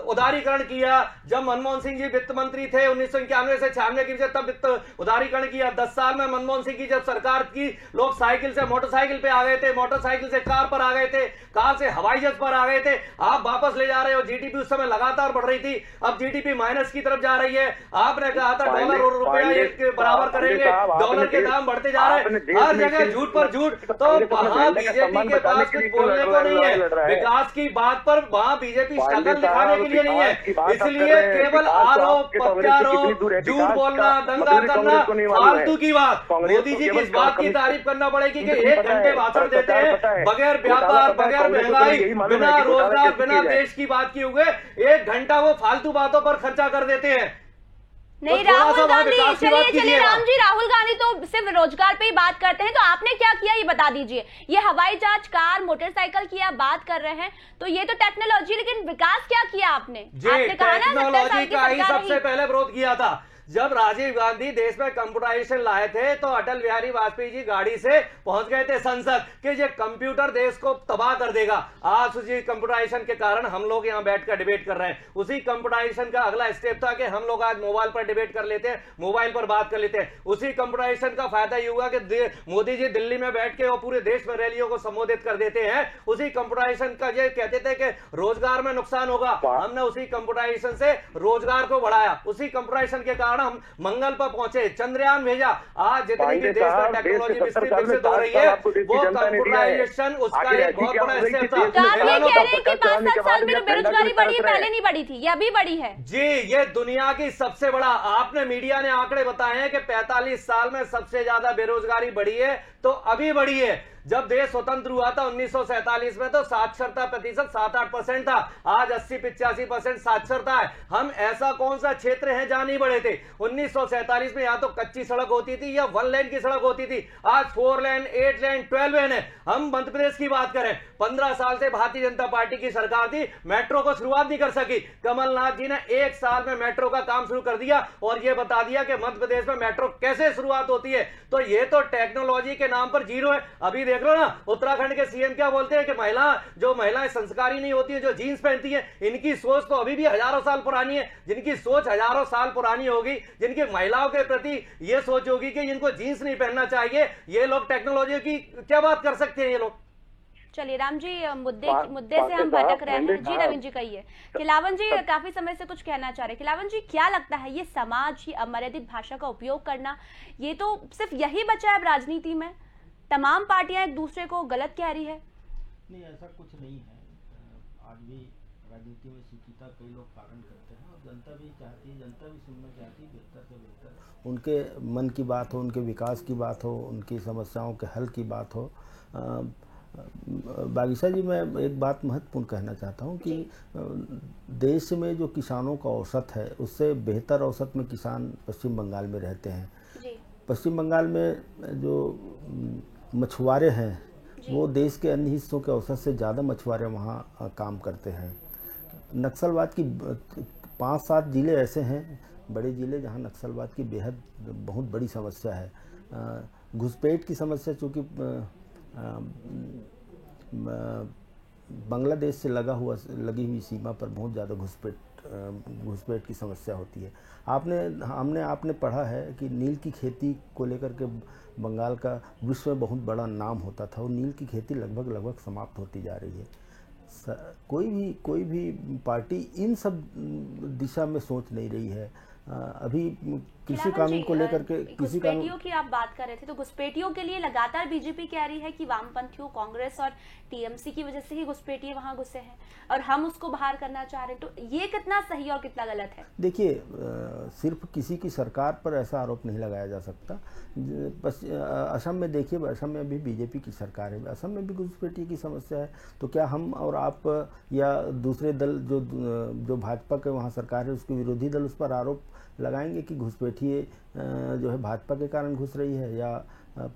उदारीकरण किया। जब मनमोहन सिंह जी वित्त मंत्री थे 1991 से 96 की तब वित्त उदारीकरण किया। 10 साल में मनमोहन सिंह की जब सरकार की, लोग साइकिल से मोटरसाइकिल पे आ गए थे, मोटरसाइकिल से कार पर आ गए थे, कार से हवाई जहाज पर आ गए थे। आप वापस ले जा रहे हो। जीडीपी उस समय लगातार बढ़ रही थी, अब जीडीपी माइनस की तरफ जा रही है। आपने कहा था डॉलर और रुपया एक के बराबर करेंगे, डॉलर के दाम बढ़ते जा रहे हैं। हर जगह झूठ पर झूठ। तो वहां बीजेपी के पास कुछ बोलने को नहीं है। विकास की बात पर वहां बीजेपी बीजेपी शक्ल दिखाने के लिए नहीं है, इसलिए केवल आरोप प्रत्यारोप, झूठ बोलना, दंगा करना, फालतू की बात। मोदी जी की इस बात की तारीफ करना पड़ेगी कि 1 घंटे भाषण देते हैं, बगैर व्यापार, बगैर महंगाई, बिना रोजगार, बिना देश की बात किए हुए 1 घंटा वो फालतू बातों पर खर्चा कर देते हैं। नहीं राहुल गांधी, चलिए राम जी, राहुल गांधी तो सिर्फ रोजगार पे ही बात करते हैं, तो आपने क्या किया ये बता दीजिए। ये हवाई जहाज, कार, मोटरसाइकिल की आप बात कर रहे हैं, तो ये तो टेक्नोलॉजी, लेकिन विकास क्या किया आपने? आपने कहा ना टेक्नोलॉजी का ही सबसे पहले विरोध किया था। जब राजीव गांधी देश में कंप्यूटराइजेशन लाए थे तो अटल बिहारी वाजपेयी जी गाड़ी से पहुंच गए थे संसद कि ये कंप्यूटर देश को तबाह कर देगा। आज उसी कंप्यूटराइजेशन के कारण हम लोग यहाँ बैठकर डिबेट कर रहे हैं। उसी कंप्यूटराइजेशन का अगला स्टेप था कि हम लोग आज मोबाइल पर डिबेट कर लेते हैं, मोबाइल पर बात कर लेते हैं। उसी कंप्यूटराइजेशन का फायदा ये हुआ कि मोदी जी दिल्ली में बैठ के और पूरे देश में रैलियों को संबोधित कर देते हैं। उसी कंप्यूटराइजेशन का ये कहते थे कि रोजगार में नुकसान होगा, हमने उसी कंप्यूटराइजेशन से रोजगार को बढ़ाया। उसी कंप्यूटराइजेशन के कारण हम मंगल पर पहुंचे, चंद्रयान भेजा। आज जितनी भी देश में टेक्नोलॉजी विकसित हो रही है वो कंप्यूटराइजेशन उसका एक बहुत बड़ा स्टेप था। आप ये कह रहे हैं कि 5-7 साल में बेरोजगारी बढ़ी है, पहले नहीं बढ़ी थी, ये अभी बढ़ी है? जी, ये दुनिया की सबसे बड़ा, आपने मीडिया ने आंकड़े बताए हैं कि 45 साल में सबसे ज्यादा बेरोजगारी बढ़ी है, तो अभी बढ़ी है। जब देश स्वतंत्र हुआ था 1947 में तो साक्षरता प्रतिशत 7-8% था, आज 80-85% साक्षरता है। हम ऐसा कौन सा क्षेत्र है जहां नहीं बढ़े थे? 1947 में यहां तो कच्ची सड़क होती थी या 1 लेन की सड़क होती थी, आज 4 लेन, 8 लेन, 12 लेन है। हम मध्य प्रदेश की बात करें, 15 साल से भारतीय जनता पार्टी की सरकार थी, मेट्रो को शुरुआत नहीं कर सकी। कमलनाथ जी ने 1 साल में मेट्रो का काम शुरू कर दिया और यह बता दिया कि मध्य प्रदेश में मेट्रो कैसे शुरुआत होती है। तो ये तो टेक्नोलॉजी के नाम पर जीरो है। अभी देख लो ना, उत्तराखंड के सीएम क्या बोलते हैं कि महिलाएं संस्कारी नहीं होती है, जो जीन्स पहनती है, इनकी सोच तो अभी भी हजारों साल पुरानी है। जिनकी सोच हजारों साल पुरानी होगी, जिनकी महिलाओं के प्रति ये सोच होगी कि इनको जीन्स नहीं पहनना चाहिए, ये लोग टेक्नोलॉजी की क्या बात कर सकते हैं ये लोग? चलिए राम जी, मुद्दे से हम भटक रहे हैं। जी नवीन जी कहिए। खिलावन जी काफी समय से कुछ कहना चाह रहे हैं। खिलावन जी, क्या लगता है ये समाज, ये अमर्यादित भाषा का उपयोग करना, ये तो सिर्फ यही बचा है राजनीति में? तमाम पार्टियां एक दूसरे को गलत कह रही है? नहीं, ऐसा कुछ नहीं है। आज भी राजनीति में शिक्षिता कई लोग पालन करते हैं और जनता भी चाहती है, जनता भी सुनना चाहती है बेहतर से बेहतर उनके मन की बात हो, उनके विकास की बात हो, उनकी समस्याओं के हल की बात हो। बागीशा जी, मैं एक बात महत्वपूर्ण कहना चाहता हूँ कि देश में जो किसानों का औसत है उससे बेहतर औसत में किसान पश्चिम बंगाल में रहते हैं। पश्चिम बंगाल में जो मछुआरे हैं वो देश के अन्य हिस्सों के औसत से ज़्यादा मछुआरे वहाँ काम करते हैं। नक्सलवाद की 5-7 जिले ऐसे हैं, बड़े जिले, जहाँ नक्सलवाद की बेहद बहुत बड़ी समस्या है। घुसपैठ की समस्या चूँकि बांग्लादेश से लगी हुई सीमा पर बहुत ज़्यादा घुसपैठ की समस्या होती है। आपने पढ़ा है कि नील की खेती को लेकर के बंगाल का विश्व में बहुत बड़ा नाम होता था, और नील की खेती लगभग समाप्त होती जा रही है। कोई भी पार्टी इन सब दिशा में सोच नहीं रही है। अभी कृषि कानून को लेकर के, घुसपैठियों की आप बात कर रहे थे, तो घुसपैठियों के लिए लगातार बीजेपी कह रही है कि वामपंथियों, कांग्रेस और टीएमसी की वजह से ही घुसपैठिए वहां घुसे हैं और हम उसको बाहर करना चाह रहे हैं, तो ये कितना सही और कितना गलत है? देखिए, सिर्फ किसी की सरकार पर ऐसा आरोप नहीं लगाया जा सकता। असम में देखिए, असम में भी बीजेपी की सरकार है, असम में भी घुसपैठिए की समस्या है। तो क्या हम और आप या दूसरे दल जो भाजपा के वहाँ सरकार है उसके विरोधी दल उस पर आरोप लगाएंगे कि घुसपैठिए जो है भाजपा के कारण घुस रही है, या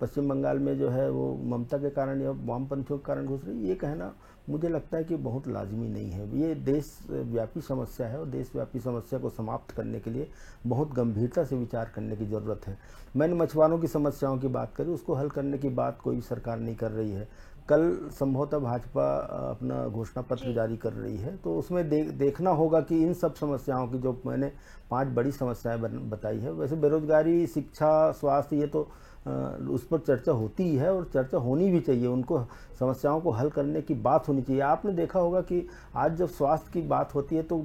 पश्चिम बंगाल में जो है वो ममता के कारण या वामपंथियों के कारण घुस रही है? ये कहना मुझे लगता है कि बहुत लाजमी नहीं है। ये देशव्यापी समस्या है और देशव्यापी समस्या को समाप्त करने के लिए बहुत गंभीरता से विचार करने की ज़रूरत है। मैंने मछुआरों की समस्याओं की बात करी, उसको हल करने की बात कोई सरकार नहीं कर रही है। कल संभवतः भाजपा अपना घोषणा पत्र जारी कर रही है, तो उसमें देखना होगा कि इन सब समस्याओं की, जो मैंने 5 बड़ी समस्याएं बताई है, वैसे बेरोजगारी, शिक्षा, स्वास्थ्य, ये तो उस पर चर्चा होती ही है और चर्चा होनी भी चाहिए। उनको समस्याओं को हल करने की बात होनी चाहिए। आपने देखा होगा कि आज जब स्वास्थ्य की बात होती है तो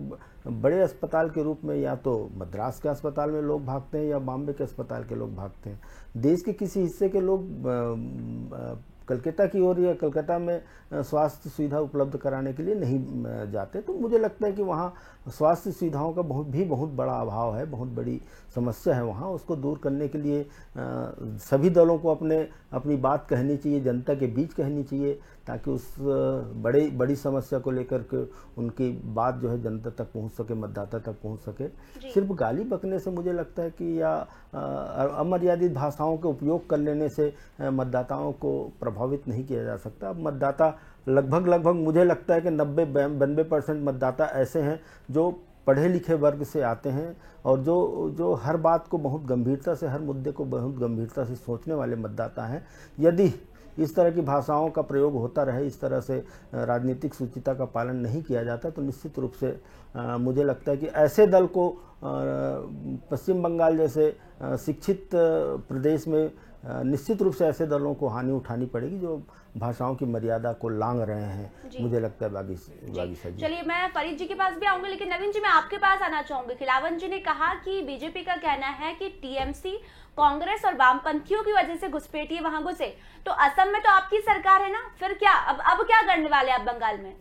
बड़े अस्पताल के रूप में या तो मद्रास के अस्पताल में लोग भागते हैं या बॉम्बे के अस्पताल के लोग भागते हैं। देश के किसी हिस्से के लोग कलकत्ता की ओर या कलकत्ता में स्वास्थ्य सुविधा उपलब्ध कराने के लिए नहीं जाते। तो मुझे लगता है कि वहाँ स्वास्थ्य सुविधाओं का बहुत बड़ा अभाव है, बहुत बड़ी समस्या है वहाँ। उसको दूर करने के लिए सभी दलों को अपनी बात कहनी चाहिए, जनता के बीच कहनी चाहिए, ताकि उस बड़ी समस्या को लेकर के उनकी बात जो है जनता तक पहुंच सके, मतदाता तक पहुंच सके। सिर्फ गाली बकने से मुझे लगता है कि या अमर्यादित भाषाओं के उपयोग कर लेने से मतदाताओं को प्रभावित नहीं किया जा सकता। अब मतदाता लगभग मुझे लगता है कि 90-92% मतदाता ऐसे हैं जो पढ़े लिखे वर्ग से आते हैं और जो हर बात को बहुत गंभीरता से, हर मुद्दे को बहुत गंभीरता से सोचने वाले मतदाता हैं। यदि इस तरह की भाषाओं का प्रयोग होता रहे, इस तरह से राजनीतिक शुचिता का पालन नहीं किया जाता, तो निश्चित रूप से मुझे लगता है कि ऐसे दल को पश्चिम बंगाल जैसे शिक्षित प्रदेश में निश्चित रूप से ऐसे दलों को हानि उठानी पड़ेगी जो भाषाओं की मर्यादा को लांघ रहे हैं। मुझे लगता है बागीसा जी। चलिए, मैं फरीद जी के पास भी आऊंगी, लेकिन नवीन जी मैं आपके पास आना चाहूंगी। खिलावन जी ने कहा कि बीजेपी का कहना है कि टीएमसी, कांग्रेस और वामपंथियों की वजह से घुसपैठिए वहां घुसे। तो असम में तो आपकी सरकार है ना, फिर क्या अब क्या करने वाले आप बंगाल में?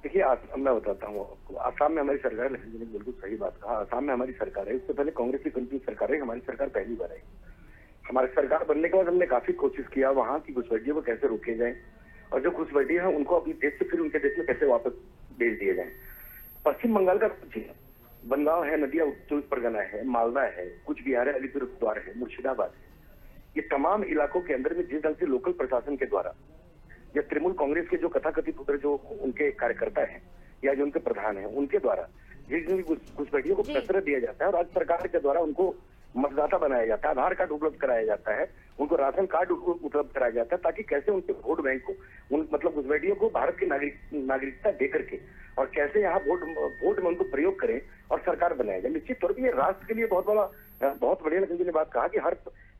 देखिए, मैं बताता हूँ आपको। आसाम में हमारी सरकार है, बिल्कुल सही बात कहा। आसाम में हमारी सरकार है, इससे पहले कांग्रेस की कंटिन्यू सरकार है, हमारी सरकार पहली बार आई। हमारी सरकार बनने के बाद हमने काफी कोशिश किया वहाँ की घुसपैठियों को कैसे रोके जाए, और जो घुसपैठिए हैं उनको अपने देश से फिर उनके देश में कैसे वापस भेज दिए जाए। पश्चिम बंगाल का कुछ बंगाल है, नदिया 24 परगना है, मालदा है, कुछ बिहार है, अलीपुरद्वार है, मुर्शिदाबाद है। ये तमाम इलाकों के अंदर में जिस ढंग से लोकल प्रशासन के द्वारा या तृणमूल कांग्रेस के जो कथाकथित उधर जो उनके कार्यकर्ता हैं या जो उनके प्रधान हैं, उनके द्वारा जिन घुसपैठियों को प्रश्रय दिया जाता है और राज्य सरकार के द्वारा उनको मतदाता बनाया जाता है, आधार कार्ड उपलब्ध कराया जाता है, उनको राशन कार्ड उपलब्ध कराया जाता है, ताकि कैसे उनके वोट बैंक को मतलब घुसपैठियों को भारत की नागरिकता दे करके और कैसे यहाँ वोट में उनको प्रयोग करें और सरकार बनाया जाए। निश्चित तौर पर ये राष्ट्र के लिए बहुत बढ़िया लखनऊ जी ने बात कहा कि हर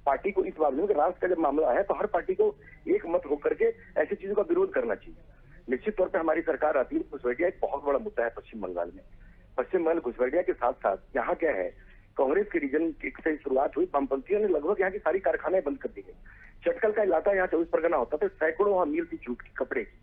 पार्टी को इस मामले में राष्ट्र का जब मामला है तो हर पार्टी को एक मत होकर के ऐसी चीजों का विरोध करना चाहिए। निश्चित तौर पर हमारी सरकार आती है, घुसपैठिया एक बहुत बड़ा मुद्दा है पश्चिम बंगाल में। पश्चिम बंगाल घुसपैठिया के साथ साथ यहाँ क्या है, कांग्रेस के रीजन से शुरुआत हुई, वामपंथियों ने लगभग यहाँ की सारी कारखाने बंद कर दी गई। चटकल का इलाका यहाँ 24 परगना होता था, सैकड़ों वहाँ मिल थी जूट की, कपड़े की,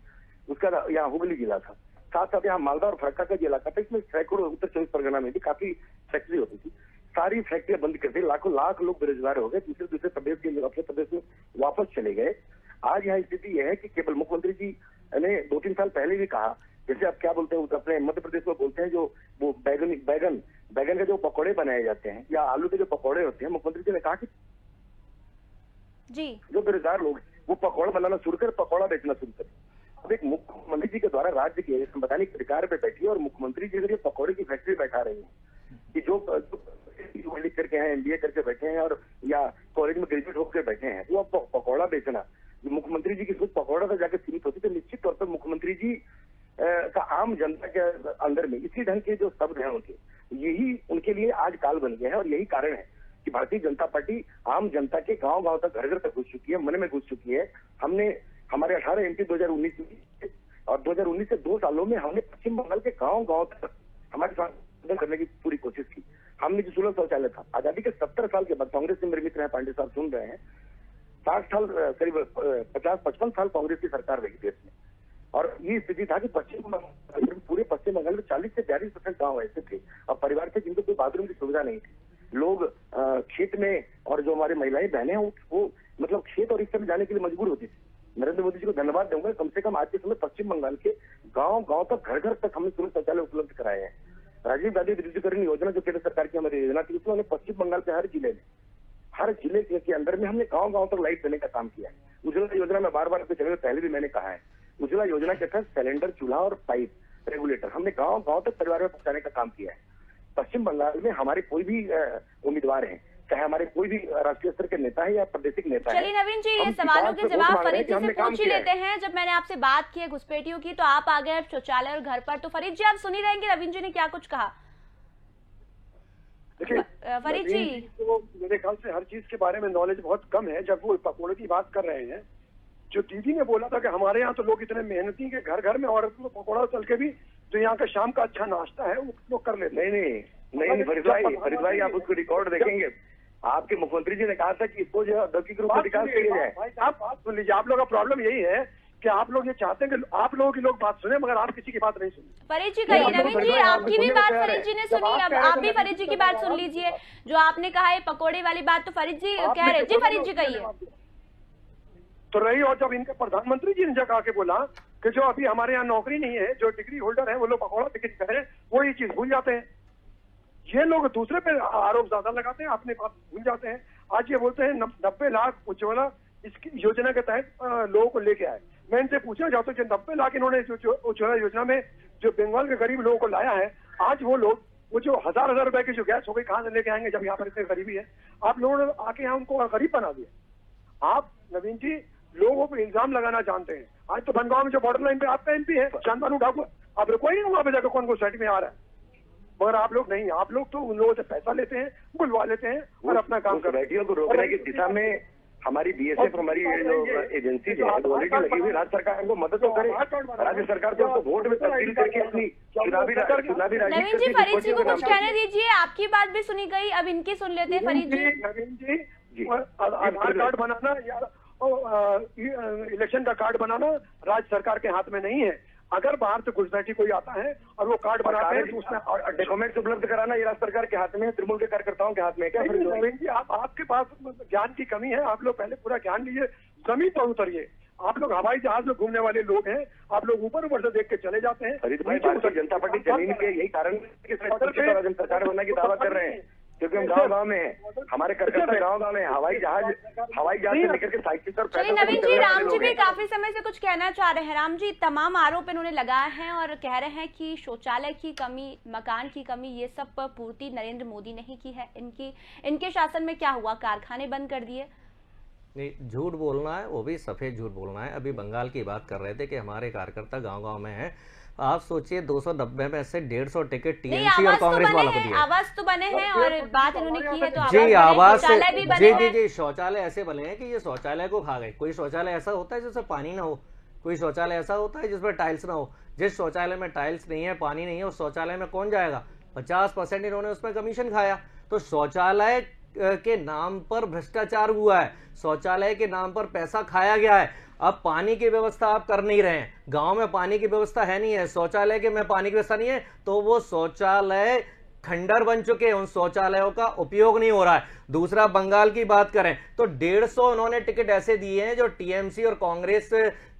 उसका यहाँ हुगली जिला था। साथ साथ यहाँ मालदा और फरक्का का जो इलाका था, इसमें सैकड़ों, उत्तर 24 परगना में भी काफी फैक्ट्री होती थी, सारी फैक्ट्रियां बंद कर दी। लाख लोग बेरोजगार हो गए, दूसरे प्रदेश के अपने प्रदेश में वापस चले गए। आज यहाँ स्थिति यह है कि केवल मुख्यमंत्री जी ने 2-3 साल पहले भी कहा, जैसे आप क्या बोलते हैं अपने मध्य प्रदेश में बोलते हैं, जो वो बैगन के जो पकौड़े बनाए जाते हैं या आलू के जो पकौड़े होते हैं, मुख्यमंत्री जी ने कहा कि जी जो बेरोजगार लोग वो पकौड़ा बनाना शुरू कर, पकौड़ा बेचना शुरू करें। अब एक मुख्यमंत्री जी के द्वारा राज्य के संवैधानिक अधिकार पे बैठी है और मुख्यमंत्री जी अगर पकौड़े की फैक्ट्री बैठा रही है कि जो लिख करके हैं, MBA करके बैठे हैं और या कॉलेज में ग्रेजुएट होकर बैठे हैं, वो अब पकौड़ा बेचना, मुख्यमंत्री जी की सोच पकौड़ा से जाकर सीमित होती, तो निश्चित तौर पर मुख्यमंत्री जी का आम जनता के अंदर में इसी ढंग के जो शब्द हैं उनके, यही उनके लिए आज काल बन गया है। और यही कारण है कि भारतीय जनता पार्टी आम जनता के गांव तक, घर तक घुस चुकी है, मन में घुस चुकी है। हमने हमारे 18 MP 2019 में और 2019 से 2 सालों में हमने पश्चिम बंगाल के गांव तक हमारे साथ करने की पूरी कोशिश की। हमने जो 16 शौचालय था, आजादी के 70 साल के बाद, कांग्रेस से मेरे मित्र हैं पांडे साहब सुन रहे हैं, 60 साल करीब 50-55 साल कांग्रेस की सरकार रही देश में, और ये स्थिति था कि पूरे पश्चिम बंगाल में 40 से 42% गाँव ऐसे थे और परिवार थे जिनको कोई बाथरूम की सुविधा नहीं थी। लोग खेत में, और जो हमारे महिलाएं बहनें हैं वो मतलब खेत और इस तरह जाने के लिए मजबूर होती थी। नरेंद्र मोदी जी को धन्यवाद दूंगा, कम से कम आज के समय पश्चिम बंगाल के गांव तक, घर तक हमने 16 शौचालय उपलब्ध कराए हैं। राजीव गांधी विद्युतीकरण योजना जो केंद्र सरकार की हमारी योजना थी, उसमें हमने पश्चिम बंगाल के हर जिले के अंदर में हमने गांव तक लाइट देने का काम किया है। उज्ज्वला योजना में बार अपने चैनल में पहले भी मैंने कहा है, उज्ज्वला योजना के तहत सिलेंडर, चूल्हा और पाइप रेगुलेटर हमने गांव तक परिवार में पहुंचाने का काम किया है। पश्चिम बंगाल में हमारे कोई भी उम्मीदवार हैं, चाहे हमारे कोई भी राष्ट्रीय स्तर के नेता है या प्रादेशिक नेता है। चलिए नवीन जी, ये सवालों के जवाब फरीद जी से पूछ ही लेते हैं। जब मैंने आपसे बात की है घुसपैठियों की, तो आप आ गए शौचालय और घर पर, तो फरीद जी आप सुनी रहेंगे नवीन जी ने क्या कुछ कहा। देखिए फरीद जी, तो मेरे ख्याल से हर चीज के बारे में नॉलेज बहुत कम है। जब वो पकौड़े की बात कर रहे हैं, जो दीदी ने बोला था कि हमारे यहाँ तो लोग इतने मेहनती के घर में औरत को पकौड़ा चल के भी जो यहाँ का शाम का अच्छा नाश्ता है वो लोग कर लेते हैं। नहीं फरीद भाई, आप उसको रिकॉर्ड देखेंगे, आपके मुख्यमंत्री जी ने कहा था कि इसको जो औद्योगिक रूप से विकास किया जाए। भाई साहब बात सुन लीजिए, आप लोग का प्रॉब्लम यही है कि आप लोग ये चाहते हैं कि आप लोगों की लोग बात सुने, मगर आप किसी की बात नहीं सुनते। फरीद जी कहिए, नवीन जी आपकी भी बात फरीद जी ने सुनी, अब आप भी फरीद जी की बात सुन लीजिए। जो आपने कहा है पकोड़े वाली बात, तो फरीद जी कह रहे जी, फरीद जी कहिए। तो रही, और जब इनके प्रधानमंत्री जी ने जगह आके बोला कि जो अभी हमारे यहाँ नौकरी नहीं है, जो डिग्री होल्डर है वो लोग पकौड़ा टिकट करें, वो ये चीज भूल जाते हैं। ये लोग दूसरे पे आरोप ज्यादा लगाते हैं, अपने बात भूल जाते हैं। आज ये बोलते हैं 90 लाख उज्ज्वला इसकी योजना के तहत लोगों को लेके आए। मैं इनसे पूछना चाहता हूँ, 90 लाख इन्होंने जो उज्ज्वला योजना में जो बंगाल के गरीब लोगों को लाया है, आज वो लोग वो जो हजार रुपए की जो गैस हो गई कहाँ से लेके आएंगे जब यहाँ पर इतनी गरीबी है? आप लोगों ने आके यहाँ उनको गरीब बना दिया। आप नवीन जी लोगों पर इल्जाम लगाना जानते हैं। आज तो बनगांव में जो बॉर्डर लाइन पे आपका एमपी है शांतानु ठाकुर, आप कोई नहीं वहां पे जाकर कौन को साइड में आ रहा है, मगर आप लोग नहीं, आप लोग तो उन लोगों से पैसा लेते हैं, बुलवा लेते हैं और अपना काम करते हैं। सोसाइटियों को रोकने की दिशा में हमारी बीएसएफ, हमारी जो एजेंसी है ऑलरेडी लगी हुई। राज्य सरकार को मदद तो करे, राज्य सरकार को वोट में तब्दील करके अपनी चुनावी नवीन जी फरीद जी को कुछ कहने दीजिए, आपकी बात भी सुनी गई, अब इनकी सुन लेते हैं फरीद जी। नवीन जी आधार कार्ड बनाना या इलेक्शन का कार्ड बनाना राज्य सरकार के हाथ में नहीं है। अगर बाहर से घुसपैठी कोई आता है और वो कार्ड बनाते हैं तो उसमें डॉक्यूमेंट उपलब्ध कराना ये राज्य सरकार के हाथ में है, तृणमूल के कार्यकर्ताओं के हाथ में है। क्या नवीन जी आपके पास ज्ञान की कमी है, आप लोग पहले पूरा ज्ञान लीजिए, जमीन पर उतरिए। आप लोग हवाई जहाज में घूमने वाले लोग हैं, आप लोग ऊपर ऊपर से देख के चले जाते हैं। भारतीय जनता पार्टी जमीन के यही कारण सरकार बनने की दावा कर रहे हैं, क्योंकि हम गांव में हैं, हमारे कार्यकर्ता गांव में हवाई जहाज से लेकर के साइकिल पर। चलिए नवीन जी, राम जी भी काफी समय से कुछ कहना चाह रहे हैं। राम जी, तमाम आरोप इन्होंने लगाए हैं और कह रहे हैं कि शौचालय की कमी, मकान की कमी, ये सब पूर्ति नरेंद्र मोदी ने ही की है। इनके शासन में क्या हुआ? कारखाने बंद कर दिए। नहीं, झूठ बोलना है, वो भी सफेद झूठ बोलना है। अभी बंगाल की बात कर रहे थे कि हमारे कार्यकर्ता गांव-गांव में हैं। आप सोचिए 290 में से 150 टिकट टीएमसी और कांग्रेस वालों को दिए। आवाज तो बने हैं और बात इन्होंने की है, तो जी आवाज से जी शौचालय ऐसे बने हैं कि ये शौचालय को खा गए। कोई शौचालय ऐसा होता है जिसमें पानी ना हो, कोई शौचालय ऐसा होता है जिसमें टाइल्स ना हो। जिस शौचालय में टाइल्स नहीं है, पानी नहीं है, उस शौचालय में कौन जाएगा? 50% इन्होंने उसमें कमीशन खाया। तो शौचालय के नाम पर भ्रष्टाचार हुआ है, शौचालय के नाम पर पैसा खाया गया है। अब पानी की व्यवस्था आप कर नहीं रहे हैं, गांव में पानी की व्यवस्था है नहीं है, शौचालय के में पानी की व्यवस्था नहीं है, तो वो शौचालय खंडर बन चुके हैं, उन शौचालयों का उपयोग नहीं हो रहा है। दूसरा, बंगाल की बात करें तो 150 उन्होंने टिकट ऐसे दिए हैं जो टीएमसी और कांग्रेस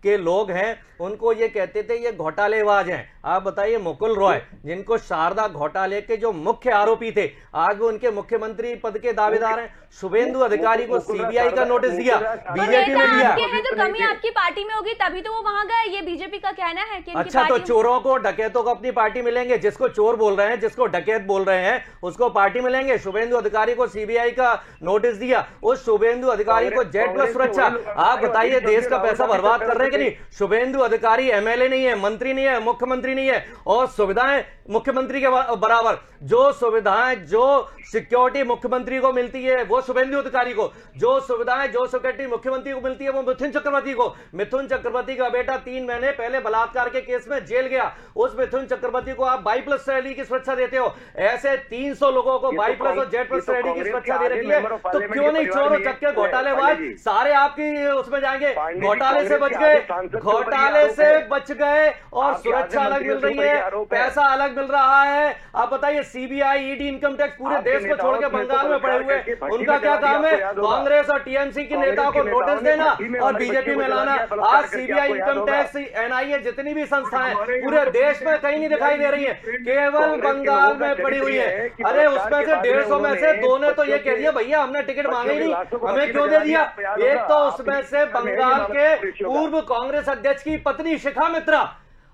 के लोग हैं उनको ये कहते थे ये घोटालेबाज हैं। आप बताइए, मुकुल रॉय जिनको शारदा घोटाले के जो मुख्य आरोपी थे, आज वो उनके मुख्यमंत्री पद के दावेदार हैं। शुभेंदु अधिकारी को सीबीआई का नोटिस दिया, बीजेपी ने दिया। तो कमी आपकी पार्टी में होगी तभी तो वो वहां गए, ये बीजेपी का कहना है कि अच्छा, तो चोरों को डकैतों को अपनी पार्टी मिलेंगे, जिसको चोर बोल रहे हैं, जिसको डकैत बोल रहे हैं, उसको पार्टी मिलेंगे। शुभेंदु अधिकारी को सीबीआई का नोटिस दिया, उस शुभेंदु अधिकारी को Z+ सुरक्षा। आप बताइए, देश का पैसा बर्बाद कर रहे हैं कि नहीं? शुभेंदु अधिकारी एमएलए नहीं है, मंत्री नहीं है, मुख्यमंत्री नहीं है, और सुविधाएं मुख्यमंत्री के बराबर। जो सुविधाएं, जो सिक्योरिटी मुख्यमंत्री को मिलती है वो शुभेंदु अधिकारी को, जो सुविधाएं, जो सिक्योरिटी मुख्यमंत्री को मिलती है वो मिथुन चक्रवर्ती को। मिथुन चक्रवर्ती का बेटा 3 महीने पहले बलात्कार के केस में जेल गया, उस मिथुन चक्रवर्ती को आप 22+ श्रेणी की सुरक्षा देते हो। ऐसे 300 लोगों को 22+ और Z+ श्रेणी की सुरक्षा दे रही है, तो क्यों नहीं चोर चक्के घोटालेबाज सारे आपकी उसमें जाएंगे? घोटाले से बच गए, घोटाले से बच गए और सुरक्षा अलग मिल रही है, पैसा अलग मिल रहा है। आप बताइए, सीबीआई, ईडी, इनकम टैक्स पूरे देश को छोड़ के बंगाल में पड़े हुए, उनका क्या काम है? कांग्रेस और टीएमसी के नेताओं को नोटिस देना और बीजेपी में लाना। आज सीबीआई, इनकम टैक्स, एनआईए, जितनी भी संस्थाएं पूरे देश में कहीं नहीं दिखाई दे रही है, केवल बंगाल में पड़ी हुई है। अरे उसमें से 150 में से 2 ने तो ये कह दिया भैया हमने टिकट मांगे ही नहीं, हमें क्यों दे दिया? एक तो उसमें से बंगाल के पूर्व कांग्रेस अध्यक्ष की पत्नी शिखा मित्रा,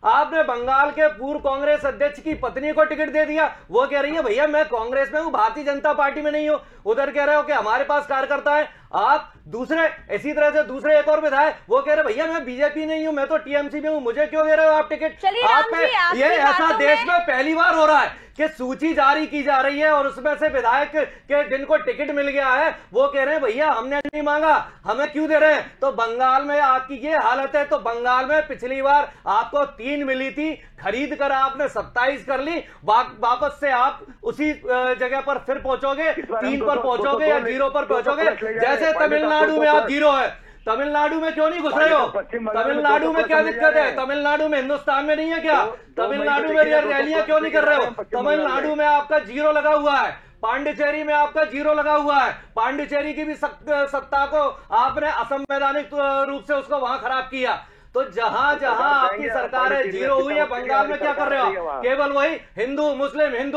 आपने बंगाल के पूर्व कांग्रेस अध्यक्ष की पत्नी को टिकट दे दिया। वो कह रही है भैया मैं कांग्रेस में हूं, भारतीय जनता पार्टी में नहीं हूं। उधर कह रहे हो कि हमारे पास कार्यकर्ता है, आप दूसरे इसी तरह से दूसरे एक और विधायक वो कह रहे भैया मैं बीजेपी नहीं हूं, मैं तो टीएमसी में हूं, मुझे क्यों दे रहे हो आप टिकट। आप पे ये ऐसा देश में पहली बार हो रहा है कि सूची जारी की जा रही है और उसमें से विधायक के जिनको टिकट मिल गया है वो कह रहे हैं भैया हमने नहीं मांगा, हमें क्यों दे रहे हैं। तो बंगाल में आपकी ये हालत है। तो बंगाल में पिछली बार आपको 3 मिली थी, खरीद कर आपने 27 कर ली, वापस से आप उसी जगह पर फिर पहुंचोगे, 3 पर पहुंचोगे या 0 पर पहुंचोगे। जैसे तमिलनाडु में आप 0 है, तमिलनाडु में क्यों नहीं घुस रहे हो? तमिलनाडु में क्या दिक्कत है? तमिलनाडु में हिंदुस्तान में नहीं है क्या? तमिलनाडु में रैलियां क्यों नहीं कर रहे हो? तमिलनाडु में आपका 0 लगा हुआ है, पांडिचेरी में आपका 0 लगा हुआ है। पांडिचेरी की भी सत्ता को आपने असंवैधानिक रूप से उसको वहां खराब किया। तो जहां जहां आपकी सरकारें 0 हुई है, बंगाल में क्या कर रहे हो? केवल वही हिंदू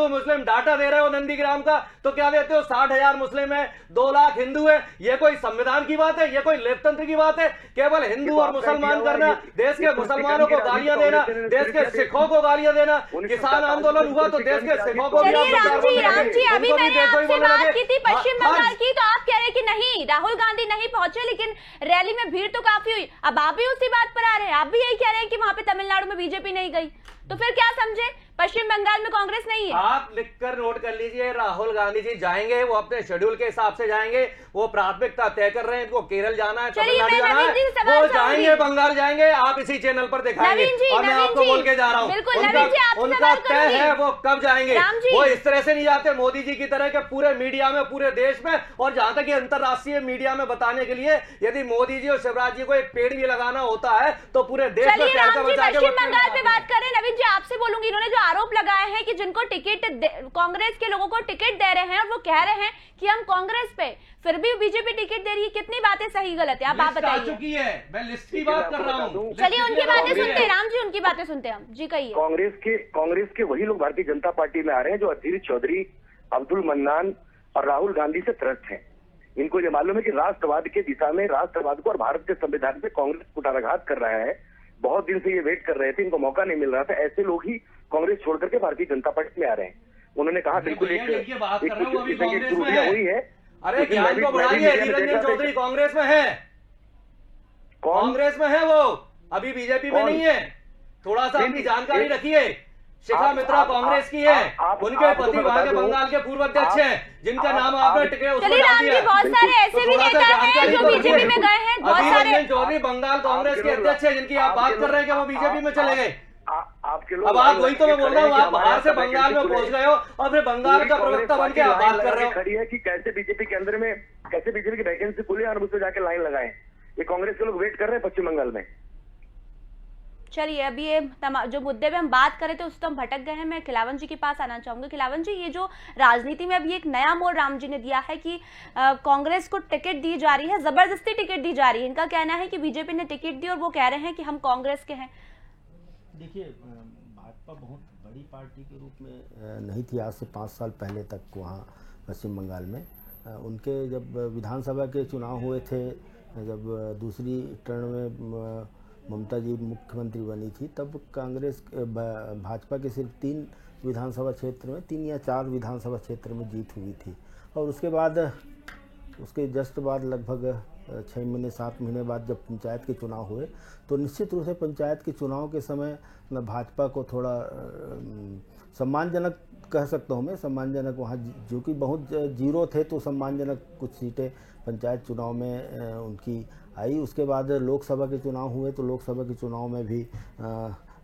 मुस्लिम डाटा दे रहे हो नंदीग्राम का। तो क्या देते हो? 60,000 मुस्लिम है, 2 लाख हिंदू है। ये कोई संविधान की बात है? ये कोई लोकतंत्र की बात है? केवल हिंदू और मुसलमान करना, देश के मुसलमानों को गालियां देना, देश के सिखों को गालियां देना। किसान आंदोलन हुआ तो देश के सिखों को भी राम जी अभी मैंने आपसे बात की थी पश्चिम बंगाल की, तो आप कह रहे कि नहीं राहुल गांधी नहीं पहुंचे, लेकिन रैली में भीड़ तो काफी हुई। अब आप भी उसी बात पर आ रहे हैं, आप भी यही कह रहे हैं कि वहां पे तमिलनाडु में बीजेपी नहीं गई, तो फिर क्या समझे? पश्चिम बंगाल में कांग्रेस नहीं है। आप लिखकर नोट कर लीजिए, राहुल गांधी जी जाएंगे, वो अपने शेड्यूल के हिसाब से जाएंगे, वो प्राथमिकता तय कर रहे हैं, इनको केरल जाना है, तमिलनाडु जाना है, वो जाएंगे, बंगाल जाएंगे, आप इसी चैनल पर दिखाएंगे। और मैं आपको बोल के जा रहा हूँ उनका तय है वो कब जाएंगे। वो इस तरह से नहीं जाते मोदी जी की तरह के पूरे मीडिया में, पूरे देश में, और जहां तक अंतरराष्ट्रीय मीडिया में बताने के लिए यदि मोदी जी और शिवराज जी को एक पेड़ भी लगाना होता है तो पूरे देश में पश्चिम बंगाल पे बात करें। नवीन जी आपसे बोलूंगी, इन्होंने जो आरोप लगाए हैं कि जिनको टिकट कांग्रेस के लोगों को टिकट दे रहे हैं और वो कह रहे हैं कि हम कांग्रेस पे, फिर भी बीजेपी टिकट दे रही है, कितनी बातें सही गलत है? आप बताइए। चुकी है, मैं लिस्ट की बात कर रहा हूँ। चलिए उनकी बातें सुनते हैं, राम जी उनकी बातें सुनते हैं हम। जी कहिए। कांग्रेस के वही लोग भारतीय जनता पार्टी में आ रहे हैं जो अधीर चौधरी, अब्दुल मन्नान और राहुल गांधी से त्रस्त हैं। इनको ये मालूम है कि राष्ट्रवाद के दिशा में, राष्ट्रवाद को और भारत के संविधान पे कांग्रेस कुठाराघात कर रहा है। बहुत दिन से ये वेट कर रहे थे, इनको मौका नहीं मिल रहा था। ऐसे लोग ही कांग्रेस छोड़ करके भारतीय जनता पार्टी में आ रहे हैं। उन्होंने कहा बिल्कुल एक त्रुटियां हुई है। अरे ज्ञान को बढ़ाइए, अधीर रंजन चौधरी कांग्रेस में है, कांग्रेस में है, वो अभी बीजेपी में नहीं है। थोड़ा सा अपनी जानकारी रखिए। शिखा मित्रा कांग्रेस की है, उनके पति वहां के बंगाल के पूर्व अध्यक्ष हैं, जिनका नाम आपने टिकट बहुत सारे ऐसे भी नेता हैं जो बीजेपी में गए हैं। बहुत सारे चौधरी बंगाल कांग्रेस के अध्यक्ष है जिनकी आप बात कर रहे हैं कि वो बीजेपी में चले गए। आपके लोग अब आप वही तो मैं बोल रहा हूँ, आप बाहर से बंगाल में पहुंच गए हो और फिर बंगाल का प्रवक्ता बन के आप बात कर रहे हो। खड़ी है कि कैसे बीजेपी के अंदर में कैसे बीजेपी की वैकेंसी खुली और उससे जाके लाइन लगाए। ये कांग्रेस के लोग वेट कर रहे हैं पश्चिम बंगाल में। चलिए अभी ये जो मुद्दे पे हम बात कर रहे थे उस तो हम भटक गए हैं। मैं खिलावन जी के पास आना चाहूंगी। खिलावन जी, ये जो राजनीति में अभी एक नया मोड़ राम जी ने दिया है कि कांग्रेस को टिकट दी जा रही है, जबरदस्ती टिकट दी जा रही है। इनका कहना है कि बीजेपी ने टिकट दी और वो कह रहे हैं कि हम कांग्रेस के हैं। देखिए, भाजपा बहुत बड़ी पार्टी के रूप में नहीं थी आज से 5 साल पहले तक वहाँ पश्चिम बंगाल में। उनके जब विधानसभा के चुनाव हुए थे, जब दूसरी टर्न में ममता जी मुख्यमंत्री बनी थी, तब कांग्रेस भाजपा के सिर्फ 3 विधानसभा क्षेत्र में, 3 या 4 विधानसभा क्षेत्र में जीत हुई थी। और उसके बाद उसके जस्ट बाद लगभग 6 महीने 7 महीने बाद जब पंचायत के चुनाव हुए तो निश्चित रूप से पंचायत के चुनाव के समय भाजपा को थोड़ा सम्मानजनक कह सकता हूँ मैं, सम्मानजनक वहाँ जो कि बहुत जीरो थे तो सम्मानजनक कुछ सीटें पंचायत चुनाव में उनकी आई। उसके बाद लोकसभा के चुनाव हुए तो लोकसभा के चुनाव में भी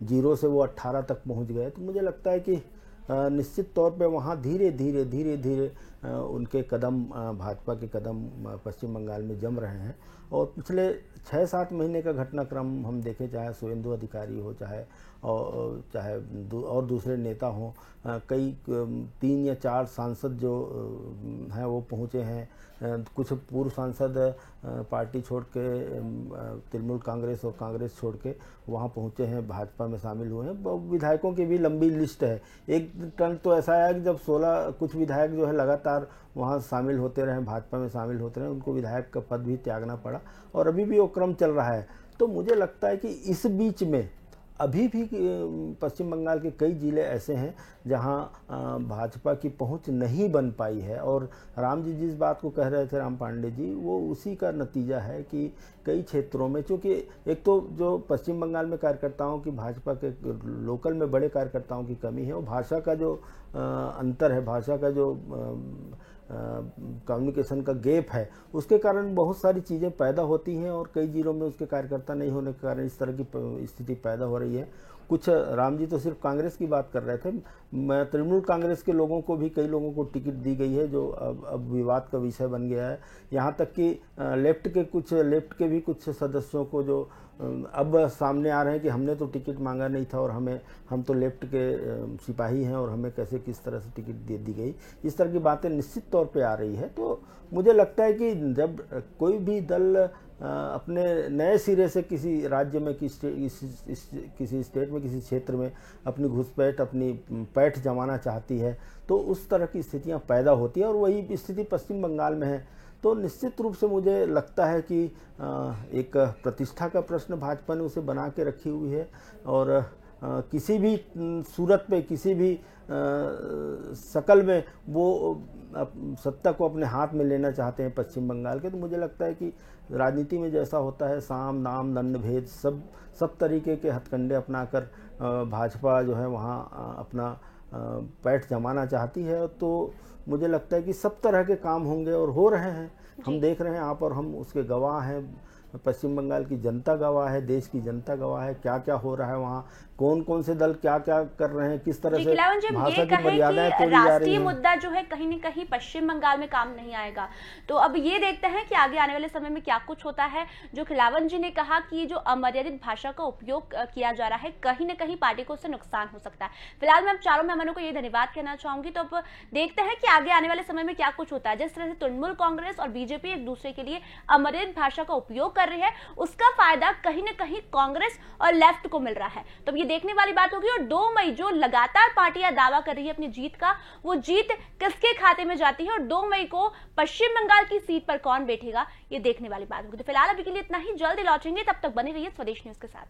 0 से वो 18 तक पहुँच गए। तो मुझे लगता है कि निश्चित तौर पे वहाँ धीरे धीरे उनके कदम, भाजपा के कदम पश्चिम बंगाल में जम रहे हैं। और पिछले 6-7 महीने का घटनाक्रम हम देखें, चाहे सुवेंदु अधिकारी हो, चाहे और दूसरे नेता हों, कई 3 या 4 सांसद जो हैं वो पहुँचे हैं। कुछ पूर्व सांसद पार्टी छोड़ के तृणमूल कांग्रेस और कांग्रेस छोड़ के वहाँ पहुँचे हैं, भाजपा में शामिल हुए हैं। विधायकों की भी लंबी लिस्ट है। एक टर्न तो ऐसा आया कि जब 16 कुछ विधायक जो है लगातार वहाँ शामिल होते रहे, भाजपा में शामिल होते रहे, उनको विधायक का पद भी त्यागना पड़ा और अभी भी वो क्रम चल रहा है। तो मुझे लगता है कि इस बीच में अभी भी पश्चिम बंगाल के कई जिले ऐसे हैं जहां भाजपा की पहुंच नहीं बन पाई है। और राम जी जिस बात को कह रहे थे, राम पांडे जी, वो उसी का नतीजा है कि कई क्षेत्रों में, चूँकि एक तो जो पश्चिम बंगाल में कार्यकर्ताओं की, भाजपा के लोकल में बड़े कार्यकर्ताओं की कमी है, और भाषा का जो अंतर है, भाषा का जो कम्युनिकेशन का गैप है, उसके कारण बहुत सारी चीज़ें पैदा होती हैं और कई जिलों में उसके कार्यकर्ता नहीं होने के कारण इस तरह की स्थिति पैदा हो रही है। कुछ, राम जी तो सिर्फ कांग्रेस की बात कर रहे थे, मैं तृणमूल कांग्रेस के लोगों को भी, कई लोगों को टिकट दी गई है जो अब विवाद का विषय बन गया है। यहाँ तक कि लेफ्ट के भी कुछ सदस्यों को जो अब सामने आ रहे हैं कि हमने तो टिकट मांगा नहीं था और हम तो लेफ्ट के सिपाही हैं और हमें कैसे किस तरह से टिकट दे दी गई, इस तरह की बातें निश्चित तौर पे आ रही है। तो मुझे लगता है कि जब कोई भी दल अपने नए सिरे से किसी राज्य में, किसी स्टेट में, किसी क्षेत्र में अपनी घुसपैठ, अपनी पैठ जमाना चाहती है, तो उस तरह की स्थितियां पैदा होती है और वही स्थिति पश्चिम बंगाल में है। तो निश्चित रूप से मुझे लगता है कि एक प्रतिष्ठा का प्रश्न भाजपा ने उसे बना के रखी हुई है और किसी भी सूरत पे, किसी भी शकल में वो सत्ता को अपने हाथ में लेना चाहते हैं पश्चिम बंगाल के। तो मुझे लगता है कि राजनीति में जैसा होता है, साम दाम दंड भेद सब तरीके के हथकंडे अपनाकर भाजपा जो है वहाँ अपना पैठ जमाना चाहती है। तो मुझे लगता है कि सब तरह के काम होंगे और हो रहे हैं, हम देख रहे हैं, आप और हम उसके गवाह हैं। पश्चिम बंगाल की जनता गवाह है, देश की जनता गवाह है, क्या क्या हो रहा है वहाँ, कौन कौन से दल क्या क्या कर रहे हैं, किस तरह से भाषा की मर्यादाएं तोड़ी जा रही राष्ट्रीय मुद्दा जो है कहीं न कहीं पश्चिम बंगाल में काम नहीं आएगा। तो अब ये देखते हैं कि आगे आने वाले समय में क्या कुछ होता है। जो खिलावन जी ने कहा कि जो अमर्यादित भाषा का उपयोग किया जा रहा है, कहीं न कहीं पार्टी को उससे नुकसान हो सकता है। फिलहाल मैं चारों मेहमानों को ये धन्यवाद कहना चाहूंगी। तो अब देखते हैं कि आगे आने वाले समय में क्या कुछ होता है। जिस तरह से तृणमूल कांग्रेस और बीजेपी एक दूसरे के लिए अमर्यादित भाषा का उपयोग कर रही है, उसका फायदा कहीं न कहीं कांग्रेस और लेफ्ट को मिल रहा है। तो ये देखने वाली बात होगी। और 2 मई जो लगातार पार्टियां दावा कर रही है अपनी जीत का, वो जीत किसके खाते में जाती है और 2 मई को पश्चिम बंगाल की सीट पर कौन बैठेगा, ये देखने वाली बात होगी। तो फिलहाल अभी के लिए इतना ही, जल्दी लौटेंगे, तब तक बने रहिए स्वदेश न्यूज के साथ।